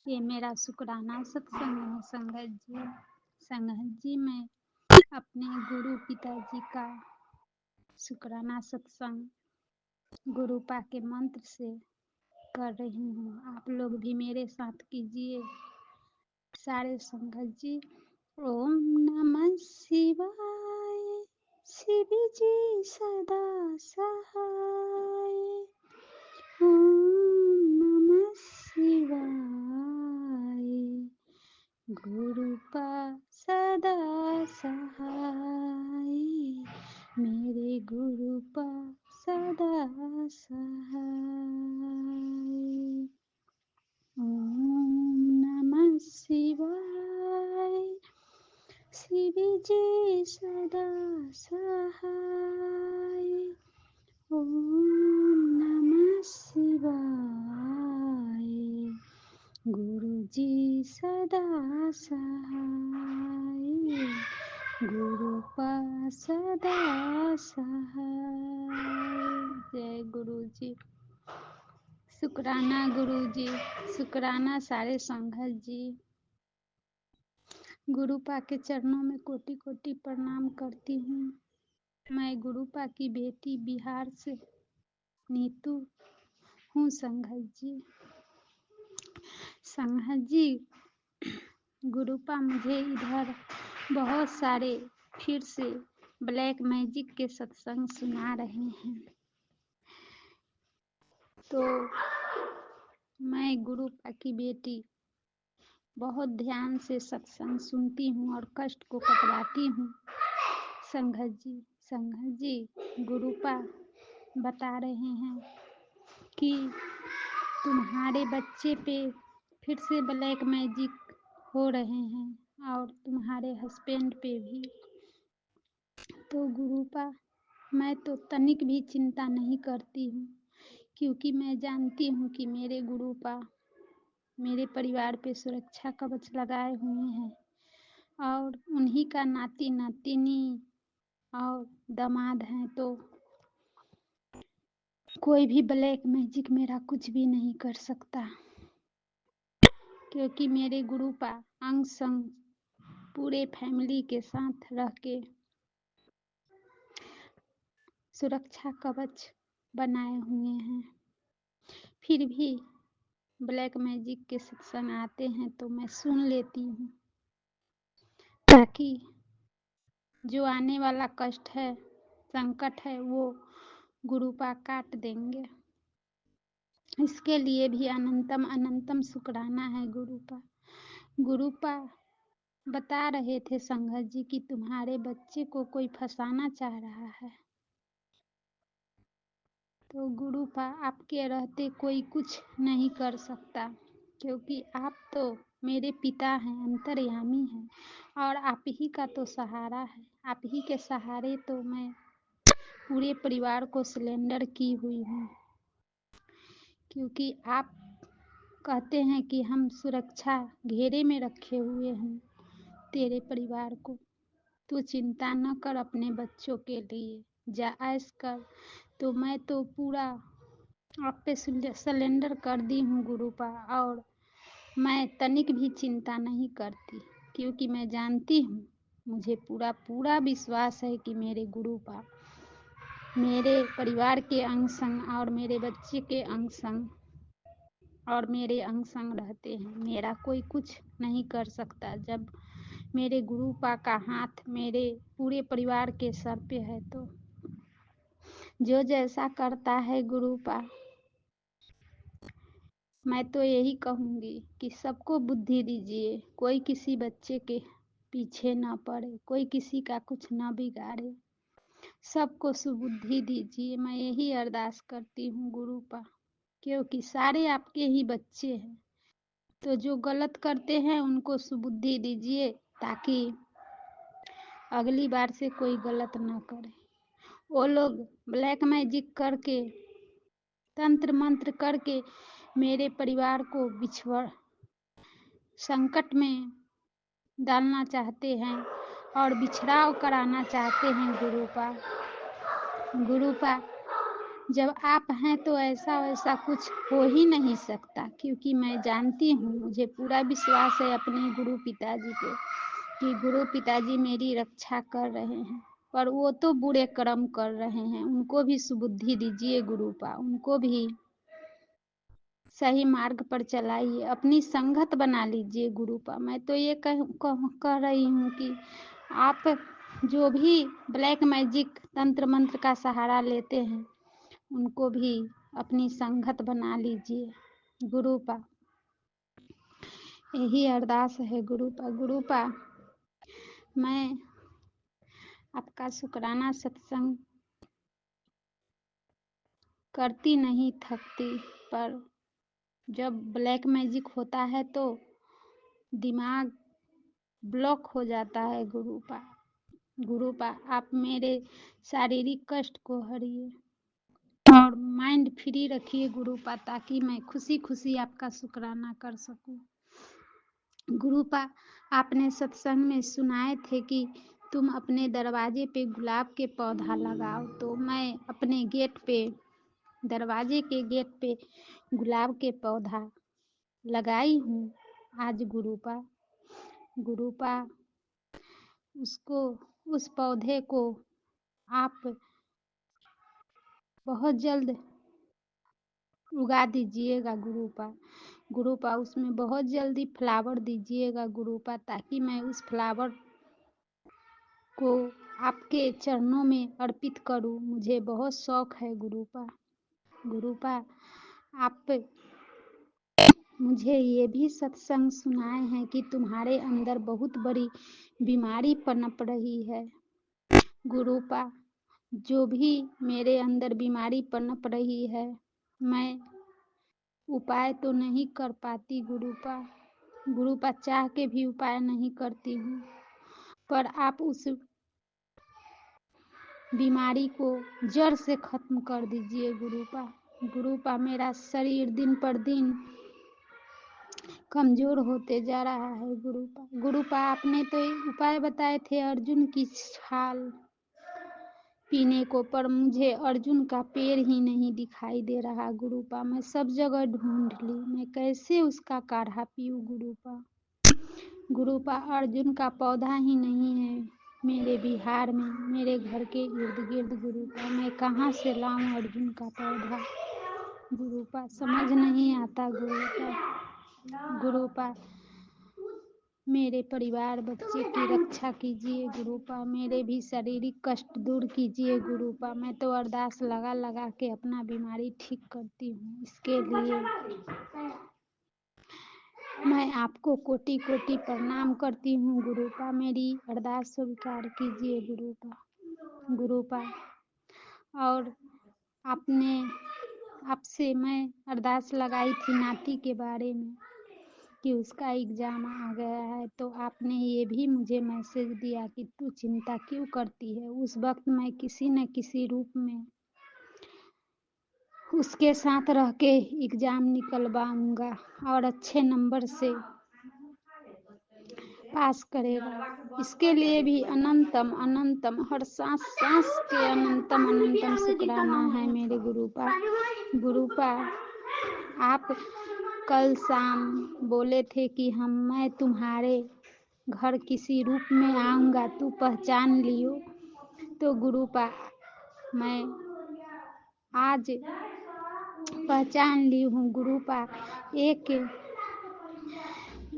ये मेरा शुक्राना सत्संग है संगत जी। संगत जी मैं अपने गुरु पिताजी का शुक्राना सत्संग गुरुपा के मंत्र से कर रही हूँ। आप लोग भी मेरे साथ कीजिए सारे संगत जी। ओम नमः शिवाय, शिव जी सदा सहाय। ओम नमः शिवाय, गुरुपा सदा सहाय, मेरे गुरुपा सदा सहाय। ओम नमः शिवाय, शिव जी सदा सहाय। ओम नमः शिवाय, गुरु जी सदा सहाय, गुरुपा सदा सहाय। जय गुरु जी, शुक्राना गुरु जी, शुक्राना सारे संगत जी। गुरुपा के चरणों में कोटि कोटि प्रणाम करती हूँ। मैं गुरुपा की बेटी बिहार से नीतू हूँ संगत जी। संगत जी, गुरुपा मुझे इधर बहुत सारे फिर से ब्लैक मैजिक के सत्संग सुना रहे हैं, तो मैं गुरुपा की बेटी बहुत ध्यान से सत्संग सुनती हूँ और कष्ट को कटवाती हूँ। संगत जी, गुरुपा बता रहे हैं कि तुम्हारे बच्चे पे फिर से ब्लैक मैजिक हो रहे हैं और तुम्हारे हस्बैंड पे भी। तो गुरुपा मैं तो तनिक भी चिंता नहीं करती हूँ, क्योंकि मैं जानती हूँ कि मेरे गुरुपा मेरे परिवार पे सुरक्षा कवच लगाए हुए हैं और उन्हीं का नाती नातिनी और दामाद हैं, तो कोई भी ब्लैक मैजिक मेरा कुछ भी नहीं कर सकता, क्योंकि मेरे गुरु पा अंग संग पूरे फैमिली के साथ रह के सुरक्षा कवच बनाए हुए हैं। फिर भी ब्लैक मैजिक के सत्संग आते हैं तो मैं सुन लेती हूँ, ताकि जो आने वाला कष्ट है, संकट है, वो गुरुपा काट देंगे। इसके लिए भी अनंतम अनंतम शुक्राना है गुरुपा। गुरुपा बता रहे थे संघत जी कि तुम्हारे बच्चे को कोई फंसाना चाह रहा है, तो गुरुपा आपके रहते कोई कुछ नहीं कर सकता, क्योंकि आप तो मेरे पिता हैं, अंतर्यामी हैं, और आप ही का तो सहारा है। आप ही के सहारे तो मैं पूरे परिवार को सिलेंडर की हुई हूँ, क्योंकि आप कहते हैं कि हम सुरक्षा घेरे में रखे हुए हैं तेरे परिवार को। तू चिंता न कर अपने बच्चों के लिए, जा ऐश कर। तो मैं तो पूरा आप पे सिलेंडर कर दी हूँ गुरुपा, और मैं तनिक भी चिंता नहीं करती, क्योंकि मैं जानती हूँ, मुझे पूरा पूरा विश्वास है कि मेरे गुरुपा मेरे परिवार के अंग संग और मेरे बच्चे के अंग संग और मेरे अंग संग रहते हैं। मेरा कोई कुछ नहीं कर सकता जब मेरे गुरुपा का हाथ मेरे पूरे परिवार के सर पे है। तो जो जैसा करता है गुरुपा, मैं तो यही कहूँगी कि सबको बुद्धि दीजिए, कोई किसी बच्चे के पीछे ना पड़े, कोई किसी का कुछ ना बिगाड़े, सबको सुबुद्धि दीजिए। मैं यही अरदास करती हूँ गुरुपा, क्योंकि सारे आपके ही बच्चे हैं। तो जो गलत करते हैं उनको सुबुद्धि दीजिए, ताकि अगली बार से कोई गलत ना करे। वो लोग ब्लैक मैजिक करके, तंत्र मंत्र करके मेरे परिवार को बिछड़ संकट में डालना चाहते हैं और बिछड़ाव कराना चाहते हैं गुरुपा। गुरुपा जब आप हैं तो ऐसा वैसा कुछ हो ही नहीं सकता, क्योंकि मैं जानती हूँ, मुझे पूरा विश्वास है अपने गुरु पिताजी पे कि गुरु पिताजी मेरी रक्षा कर रहे हैं। पर वो तो बुरे कर्म कर रहे हैं, उनको भी सुबुद्धि दीजिए गुरुपा, उनको भी सही मार्ग पर चलाइए, अपनी संगत बना लीजिए गुरुपा। मैं तो ये कह रही हूँ कि आप जो भी ब्लैक मैजिक तंत्र मंत्र का सहारा लेते हैं, उनको भी अपनी संगत बना लीजिए गुरुपा। यही अरदास है गुरुपा। गुरुपा मैं आपका शुक्राना सत्संग करती नहीं थकती, पर जब ब्लैक मैजिक होता है तो दिमाग ब्लॉक हो जाता है गुरुपा। गुरुपा आप मेरे शारीरिक कष्ट को हरिए और माइंड फ्री रखिए गुरुपा, ताकि मैं खुशी खुशी आपका शुक्राना कर सकूं। गुरुपा आपने सत्संग में सुनाए थे कि तुम अपने दरवाजे पे गुलाब के पौधा लगाओ, तो मैं अपने गेट पे, दरवाजे के गेट पे गुलाब के पौधा लगाई हूँ आज गुरुपा। गुरुपा उसको, उस पौधे को आप बहुत जल्द उगा दीजिएगा गुरुपा। गुरुपा उसमें बहुत जल्दी फ्लावर दीजिएगा गुरुपा, ताकि मैं उस फ्लावर को आपके चरणों में अर्पित करूं। मुझे बहुत शौक है गुरुपा। गुरुपा आप मुझे ये भी सत्संग सुनाए हैं कि तुम्हारे अंदर बहुत बड़ी बीमारी पनप रही है गुरुपा। जो भी मेरे अंदर बीमारी पनप रही है, मैं उपाय तो नहीं कर पाती गुरुपा। गुरुपा चाह के भी उपाय नहीं करती हूँ, पर आप उस बीमारी को जड़ से खत्म कर दीजिए गुरुपा। गुरुपा मेरा शरीर दिन पर दिन कमजोर होते जा रहा है गुरुपा। गुरुपा आपने तो उपाय बताए थे अर्जुन की छाल पीने को, पर मुझे अर्जुन का पेड़ ही नहीं दिखाई दे रहा गुरुपा। मैं सब जगह ढूंढ ली, मैं कैसे उसका काढ़ा पीऊँ गुरुपा। गुरुपा अर्जुन का पौधा ही नहीं है मेरे बिहार में, मेरे घर के इर्द गिर्द गुरुपा। मैं कहाँ से लाऊं अर्जुन का पौधा गुरुपा, समझ नहीं आता गुरुपा। गुरुपा मेरे परिवार बच्चे की रक्षा कीजिए गुरुपा, मेरे भी शारीरिक कष्ट दूर कीजिए गुरुपा। मैं तो अरदास लगा लगा के अपना बीमारी ठीक करती हूँ, इसके लिए मैं आपको कोटि कोटि प्रणाम करती हूँ गुरुपा। मेरी अरदास स्वीकार कीजिए गुरुपा। गुरुपा और आपने आपसे मैं अरदास लगाई थी नाती के बारे में कि उसका एग्जाम आ गया है, तो आपने ये भी मुझे मैसेज दिया कि तू चिंता क्यों करती है। उस वक्त मैं किसी न किसी रूप में उसके साथ रह के एग्जाम निकलवाऊंगा और अच्छे नंबर से पास करेगा। इसके लिए भी अनंतम अनंतम हर सांस सांस के अनंतम अनंतम शुक्राना है मेरे गुरुपा। गुरुपा आप कल शाम बोले थे कि मैं तुम्हारे घर किसी रूप में आऊंगा, तू पहचान लियो। तो गुरुपा मैं आज पहचान ली हूँ गुरुपा। एक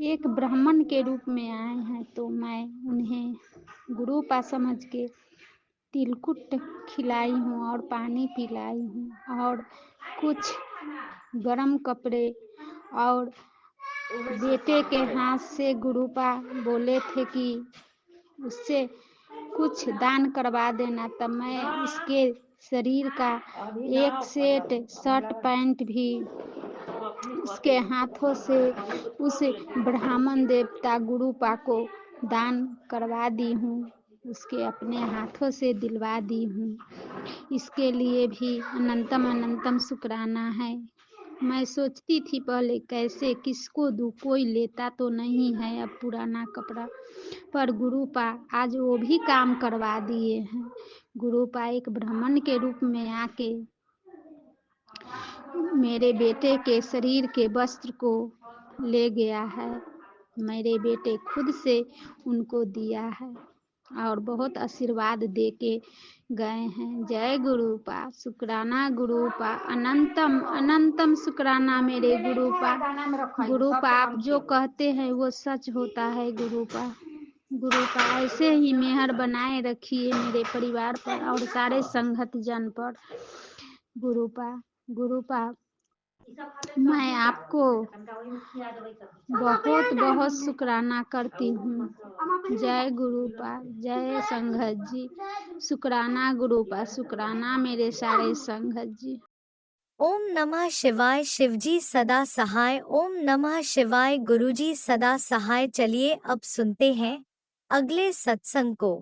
एक ब्राह्मण के रूप में आए हैं, तो मैं उन्हें गुरुपा समझ के तिलकुट खिलाई हूँ और पानी पिलाई हूँ और कुछ गरम कपड़े और बेटे के हाथ से गुरुपा बोले थे कि उससे कुछ दान करवा देना, तब मैं उसके शरीर का एक सेट शर्ट पैंट भी उसके हाथों से उस ब्राह्मण देवता गुरुपा को दान करवा दी हूँ, उसके अपने हाथों से दिलवा दी हूँ। इसके लिए भी अनंतम अनंतम शुक्राना है। मैं सोचती थी पहले कैसे किसको दूँ, कोई लेता तो नहीं है अब पुराना कपड़ा, पर गुरुपा आज वो भी काम करवा दिए हैं। गुरुपा एक ब्राह्मण के रूप में आके मेरे बेटे के शरीर के वस्त्र को ले गया है, मेरे बेटे खुद से उनको दिया है और बहुत आशीर्वाद दे के गए हैं। जय गुरुपा, शुक्राना गुरुपा, अनंतम अनंतम शुक्राना मेरे गुरुपा। गुरुपा आप जो कहते हैं वो सच होता है गुरुपा। गुरुपा ऐसे ही मेहर बनाए रखिए मेरे परिवार पर और सारे संगत जन पर गुरुपा। गुरुपा मैं आपको बहुत बहुत शुक्राना करती हूँ। जय गुरुपा, जय संगत जी, शुक्राना गुरुपा, शुक्राना मेरे सारे संगत जी। ओम नमः शिवाय। शिवजी सदा सहाय। ओम नमः शिवाय। गुरुजी सदा सहाय। चलिए अब सुनते हैं अगले सत्संग को।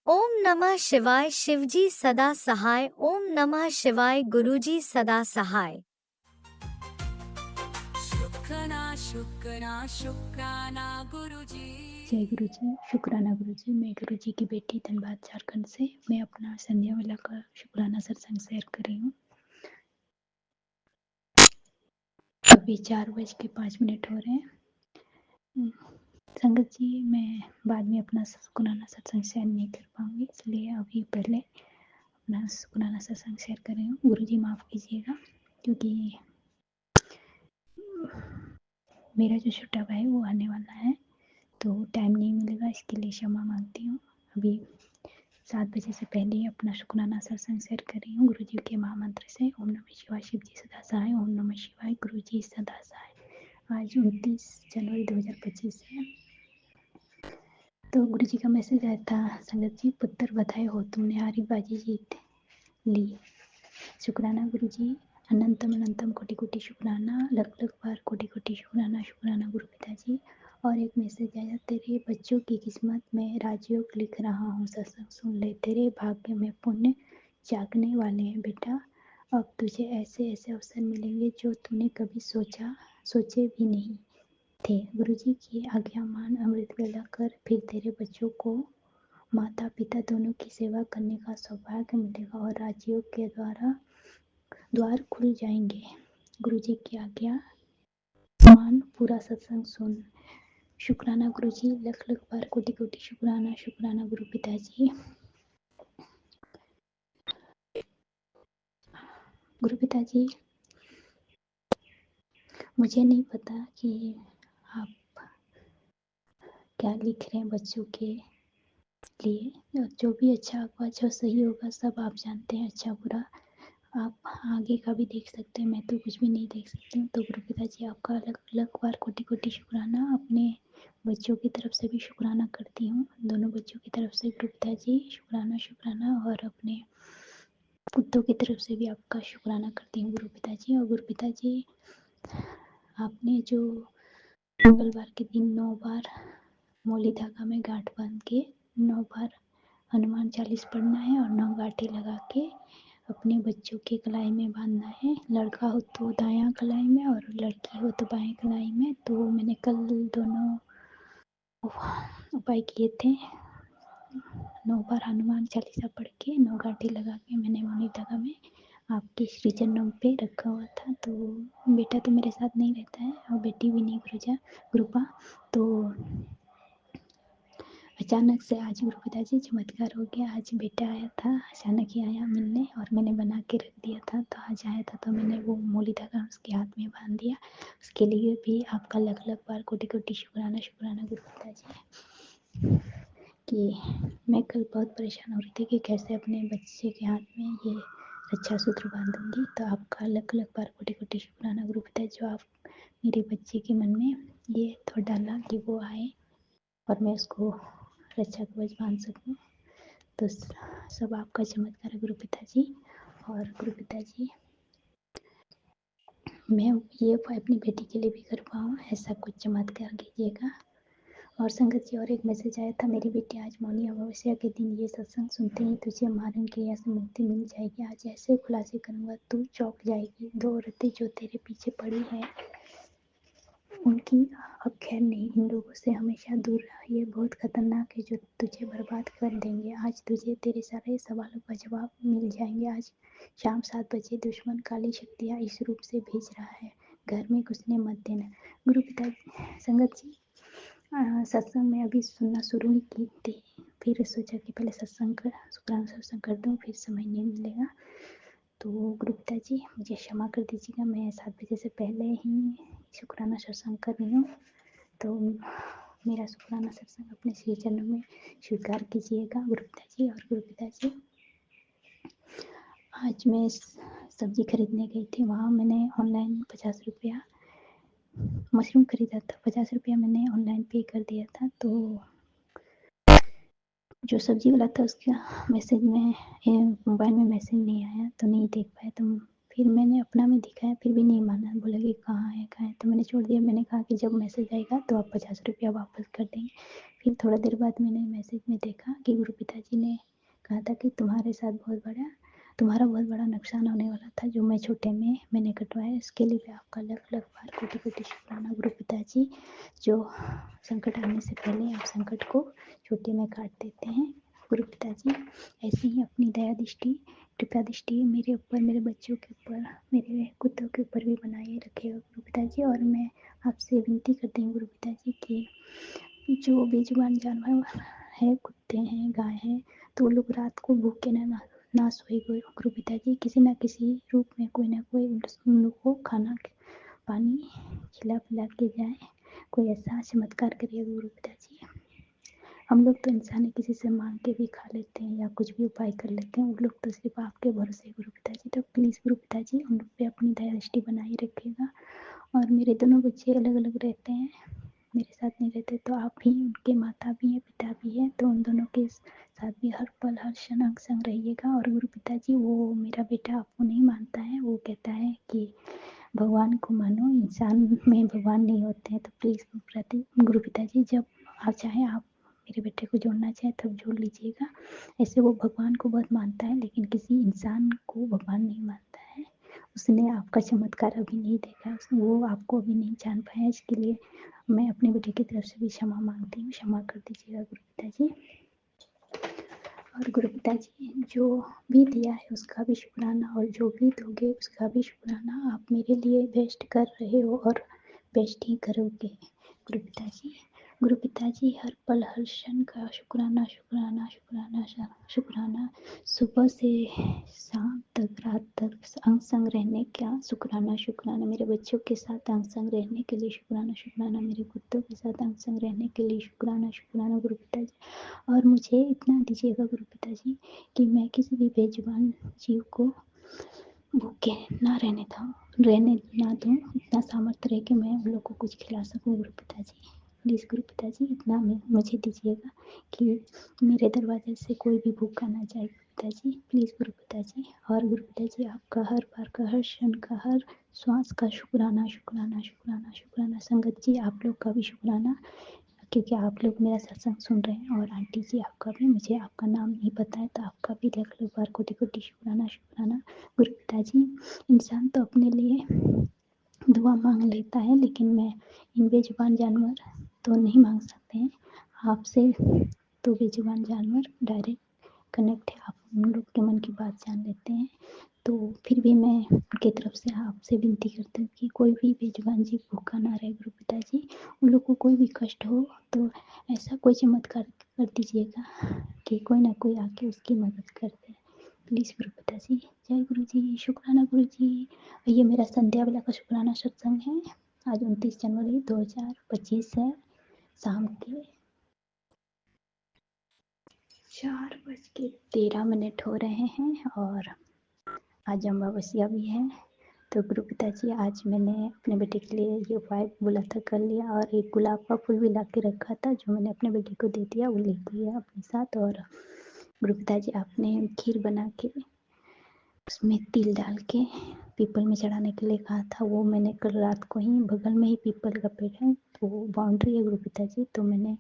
ओम नमः शिवाय। शिवजी सदा सहाय। ओम नमः शिवाय। गुरुजी सदा सहाय। शुक्राना शुक्राना शुक्राना गुरुजी। जय गुरु जी, शुक्राना गुरु जी। मैं गुरु जी की बेटी धनबाद झारखंड से मैं अपना संध्या वेला का शुक्राना सत्संग शेयर कर रही हूँ। अभी 4:05 हो रहे हैं। संगत जी, मैं बाद में अपना शुक्राना सत्संग शेयर नहीं कर पाऊंगी, इसलिए अभी पहले अपना शुक्राना सत्संग शेयर कर रही हूँ। गुरु जी माफ़ कीजिएगा, क्योंकि मेरा जो छोटा भाई वो आने वाला है, तो टाइम नहीं मिलेगा, इसके लिए क्षमा मांगती हूँ। अभी 7 बजे से पहले ही अपना शुक्राना सत्संग शेयर कर रही हूँ गुरु जी के महामंत्र से। ओम नमः शिवाय। शिव जी सदा सहाय। ओम नमः शिवाय। गुरु जी सदा सहाय। आज 29 जनवरी 2025 है। तो गुरु जी का मैसेज आया था, संगत जी पुत्र बधाई हो, तुमने हारी बाजी जीत ली। शुक्राना गुरु जी, अनंतम अनंतम कोटि कोटि शुक्राना, लख लख बार कोटि कोटि शुक्राना। शुक्राना गुरु पिताजी। और एक मैसेज आया, तेरे बच्चों की किस्मत में राजयोग लिख रहा हूँ, सत्संग सुन ले, तेरे भाग्य में पुण्य जागने वाले हैं बेटा। अब तुझे ऐसे ऐसे अवसर मिलेंगे जो तूने कभी सोचे भी नहीं थे। गुरु जी की आज्ञा मान, अमृत वेला कर, फिर तेरे बच्चों को माता पिता दोनों की सेवा करने का सौभाग्य मिलेगा और राज्यों के द्वार खुल जाएंगे। गुरुजी की आज्ञा मान पूरा सत्संग सुन। शुक्राना गुरुजी, लख लख बार कोटि कोटि शुक्राना। शुक्राना गुरु पिताजी। गुरु पिताजी, मुझे नहीं पता कि आप क्या लिख रहे हैं बच्चों के लिए, और जो भी अच्छा होगा जो सही होगा सब आप जानते हैं, अच्छा बुरा आप आगे का भी देख सकते हैं, मैं तो कुछ भी नहीं देख सकती हूँ। तो गुरु पिताजी आपका अलग अलग बार कोटि कोटि शुक्राना। अपने बच्चों की तरफ से भी शुक्राना करती हूँ, दोनों बच्चों की तरफ से गुरु पिताजी शुक्राना शुक्राना, और अपने कुत्तों की तरफ से भी आपका शुक्राना करती हूँ गुरु पिताजी। और गुरु पिताजी, आपने जो मंगलवार के दिन 9 बार मौली धागा में गांठ बांध के 9 बार हनुमान चालीस पढ़ना है और 9 गांठें लगा के अपने बच्चों के कलाई में बांधना है। लड़का हो तो दायां कलाई में और लड़की हो तो बाएं कलाई में। तो मैंने कल दोनों उपाय किए थे। 9 बार हनुमान चालीसा पढ़ के 9 गांठें लगा के मैंने मौनी धागा में आपके श्री चरणों पे रखा हुआ था। तो बेटा तो मेरे साथ नहीं रहता है और बेटी भी नहीं गुरुपा। तो अचानक से आज गुरु पिताजी चमत्कार हो गया। आज बेटा आया था, अचानक ही आया मिलने और मैंने बना के रख दिया था। तो आज आया था तो मैंने वो मौली धागा उसके हाथ में बांध दिया। उसके लिए भी आपका लख लख बार कोटि कोटि शुक्राना शुक्राना गुरु पिताजी। कि मैं कल बहुत परेशान हो रही थी कि कैसे अपने बच्चे के हाथ में ये रक्षा सूत्र बांधूंगी। तो आपका लख लख बार कोटि कोटि शुक्राना गुरु पिताजी, जो आप मेरे बच्चे के मन में ये थॉट डाला कि वो आए और मैं उसको रक्षा कवच बांध सकूं। तो सब आपका चमत्कार है गुरु पिताजी। और गुरु पिताजी, मैं ये अपनी बेटी के लिए भी कर पाऊँ ऐसा कुछ चमत्कार कीजिएगा। और संगत जी, और एक मैसेज आया था, मेरी बेटी आज मौनी अमावस्या के दिन ये सत्संग सुनते ही तुझे मारण क्रिया से मुक्ति मिल जाएगी। आज ऐसे खुलासे करूँगा तू चौंक जाएगी। 2 औरतें जो तेरे पीछे पड़ी हैं उनकी अब खैर नहीं, इन लोगों से हमेशा दूर रह। ये बहुत खतरनाक है जो तुझे बर्बाद कर देंगे। आज तुझे तेरे सारे सवालों का जवाब मिल जाएंगे। आज शाम 7 बजे दुश्मन काली शक्तियाँ इस रूप से भेज रहा है, घर में घुसने मत देना। गुरु पिता संगत जी, सत्संग में अभी सुनना शुरू ही की थी, फिर सोचा कि पहले शुक्राना सत्संग कर दूँ, फिर समय नहीं मिलेगा। तो गुरु पिताजी मुझे क्षमा कर दीजिएगा, मैं 7 बजे से पहले ही शुक्राना सत्संग कर रही हूँ। तो मेरा शुक्राना सत्संग अपने श्री चरणों में स्वीकार कीजिएगा गुरु पिताजी। और गुरु पिताजी, आज मैं सब्जी खरीदने गई थी, वहाँ मैंने ऑनलाइन 50 रुपया मशरूम खरीदा था, 50 रुपया मैंने ऑनलाइन पे कर दिया था। तो जो सब्जी वाला था उसका मैसेज में मोबाइल में मैसेज नहीं आया, तो नहीं देख पाया। तो फिर मैंने अपना में दिखाया, फिर भी नहीं माना, बोला कि कहाँ है। तो मैंने छोड़ दिया। मैंने कहा कि जब मैसेज आएगा तो आप 50 रुपया वापस कर देंगे। फिर थोड़ा देर बाद मैंने मैसेज में देखा कि गुरु पिताजी ने कहा था कि तुम्हारा बहुत बड़ा नुकसान होने वाला था, जो मैं छोटे में मैंने कटवाया। इसके लिए भी आपका लख लख बार कोटि कोटि शुक्राना गुरु पिताजी, जो संकट आने से पहले आप संकट को छोटे में काट देते हैं। गुरु पिताजी, ऐसे ही अपनी दया दृष्टि कृपा दृष्टि मेरे ऊपर, मेरे बच्चों के ऊपर, मेरे कुत्तों के ऊपर भी बनाए रखेगा गुरु पिताजी। और मैं आपसे विनती करती हूँ गुरु पिताजी कि जो बेजुबान जानवर है, कुत्ते हैं, गाय हैं, तो वो लोग रात को भूखे ना सोए गुरु पिताजी, किसी ना किसी रूप में कोई ना कोई उन लोग को खाना पानी खिला पिला के जाए, कोई ऐसा चमत्कार करिए गुरु पिताजी। हम लोग तो इंसान है, किसी से मांग के भी खा लेते हैं या कुछ भी उपाय कर लेते हैं, उन लोग तो सिर्फ आपके भरोसे गुरु पिताजी। तो प्लीज़ गुरु पिताजी उन लोग पे अपनी दया दृष्टि बनाए रखिएगा। और मेरे दोनों बच्चे अलग अलग रहते हैं, मेरे साथ नहीं रहते, तो आप ही उनके माता भी हैं, पिता भी हैं, तो उन दोनों के साथ भी हर पल हर क्षण अंग संग रहिएगा। और गुरु पिताजी, वो मेरा बेटा आपको नहीं मानता है, वो कहता है कि भगवान को मानो, इंसान में भगवान नहीं होते हैं। तो प्लीज़ गुरु पिताजी, जब आप चाहें आप मेरे बेटे को जोड़ना चाहें तब जोड़ लीजिएगा। ऐसे वो भगवान को बहुत मानता है, लेकिन किसी इंसान को भगवान नहीं मानता है। उसने आपका चमत्कार अभी नहीं देखा, वो आपको अभी नहीं जान पाया। इसके लिए मैं अपने बेटे की तरफ से भी क्षमा मांगती हूँ, क्षमा कर दीजिएगा गुरु पिताजी। और गुरु पिताजी जो भी दिया है उसका भी शुक्राना, और जो भी दोगे उसका भी शुक्राना। आप मेरे लिए बेस्ट कर रहे हो और बेस्ट ही करोगे गुरु पिताजी। गुरु पिताजी हर पल हर क्षण का शुक्राना शुक्राना शुक्राना शुक्राना। सुबह से शाम तक रात तक अंग संग रहने का शुक्राना शुक्राना। मेरे बच्चों के साथ अंग संग रहने के लिए शुक्राना शुक्राना। मेरे कुत्तों के साथ अंग संग रहने के लिए शुक्राना शुक्राना गुरु पिताजी। और मुझे इतना दीजिएगा गुरु पिताजी कि मैं किसी भी बेजुबान जीव को भूखे ना रहने ना दूँ। इतना सामर्थ्य रहे कि मैं उन लोग को कुछ खिला सकूँ गुरु पिताजी। प्लीज़ गुरु पिताजी इतना मुझे दीजिएगा कि मेरे दरवाजे से कोई भी भूखा ना जाए गुरु पिताजी। प्लीज़ गुरु पिताजी। और गुरु पिताजी आपका हर बार का हर क्षण का हर श्वास का शुक्राना शुक्राना शुक्राना शुक्राना। संगत जी आप लोग का भी शुक्राना, क्योंकि आप लोग मेरा सत्संग सुन रहे हैं। और आंटी जी आपका भी, मुझे आपका नाम नहीं पता है तो आपका भी लाख लाख बार कोटि कोटि शुक्राना शुक्राना गुरु पिताजी। इंसान तो अपने लिए दुआ मांग लेता है, लेकिन मैं इन बेजुबान जानवर तो नहीं मांग सकते हैं आपसे। तो बेजुबान जानवर डायरेक्ट कनेक्ट है, आप उन लोग के मन की बात जान लेते हैं। तो फिर भी मैं उनकी तरफ से आपसे विनती करती हूँ कि कोई भी बेजुबान जीव भूखा ना रहे गुरु पिताजी। उन लोग को कोई भी कष्ट हो तो ऐसा कोई चमत्कार कर दीजिएगा कि कोई ना कोई आके उसकी मदद कर दे। प्लीज़ गुरु पिताजी। जय गुरु जी। शुक्राना गुरु जी। ये मेरा संध्या बेला का शुक्राना सत्संग है। आज 29 जनवरी 2025 है। शाम के 4:13 हो रहे हैं और आज अमावस्या भी है। तो गुरु पिताजी आज मैंने अपने बेटे के लिए ये उपाय बोला था कर लिया, और एक गुलाब का फूल भी ला के रखा था जो मैंने अपने बेटे को दे दिया, वो ले लिया अपने साथ। और गुरु पिताजी आपने खीर बना के उसमें तिल डाल के पीपल में चढ़ाने के लिए कहा था, वो मैंने कल रात को ही, बगल में ही पीपल का पेड़ है तो बाउंड्री है गुरु पिताजी, तो मैंने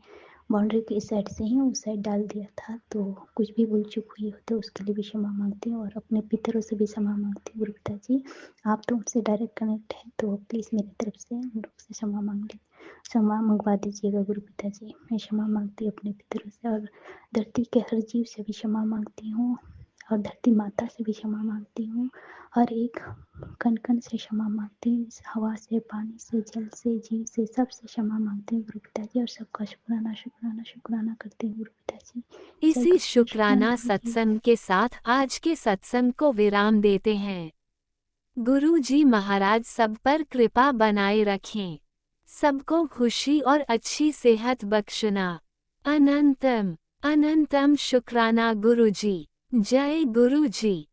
बाउंड्री के इस साइड से ही उस साइड डाल दिया था। तो कुछ भी भूल चूक हुई हो तो उसके लिए भी क्षमा मांगती हूँ, और अपने पितरों से भी क्षमा मांगती हूँ गुरु पिताजी। आप तो उनसे डायरेक्ट कनेक्ट हैं, तो प्लीज़ मेरी तरफ से उन लोग से क्षमा मंगवा दीजिएगा गुरु पिताजी। मैं क्षमा मांगती हूँ अपने पितरों से, और धरती के हर जीव से भी क्षमा मांगती हूँ, और धरती माता से भी क्षमा मांगती हूँ, हर एक कण कण से क्षमा मांगती हूँ, हवा से, पानी से, जल से, जीव से, सब से क्षमा मांगती हूँ गुरु पिताजी। और सबका शुक्राना शुक्राना शुक्राना करती हूँ गुरु पिताजी। जय इसी गुरु जी। शुक्राना शुक्राना गुरु जी। सत्संग के साथ आज के सत्संग को विराम देते हैं। गुरु जी महाराज सब पर कृपा बनाए रखें, सबको खुशी और अच्छी सेहत बख्शना। अनंतम अनंतम शुक्राना गुरु जी। जय गुरु जी।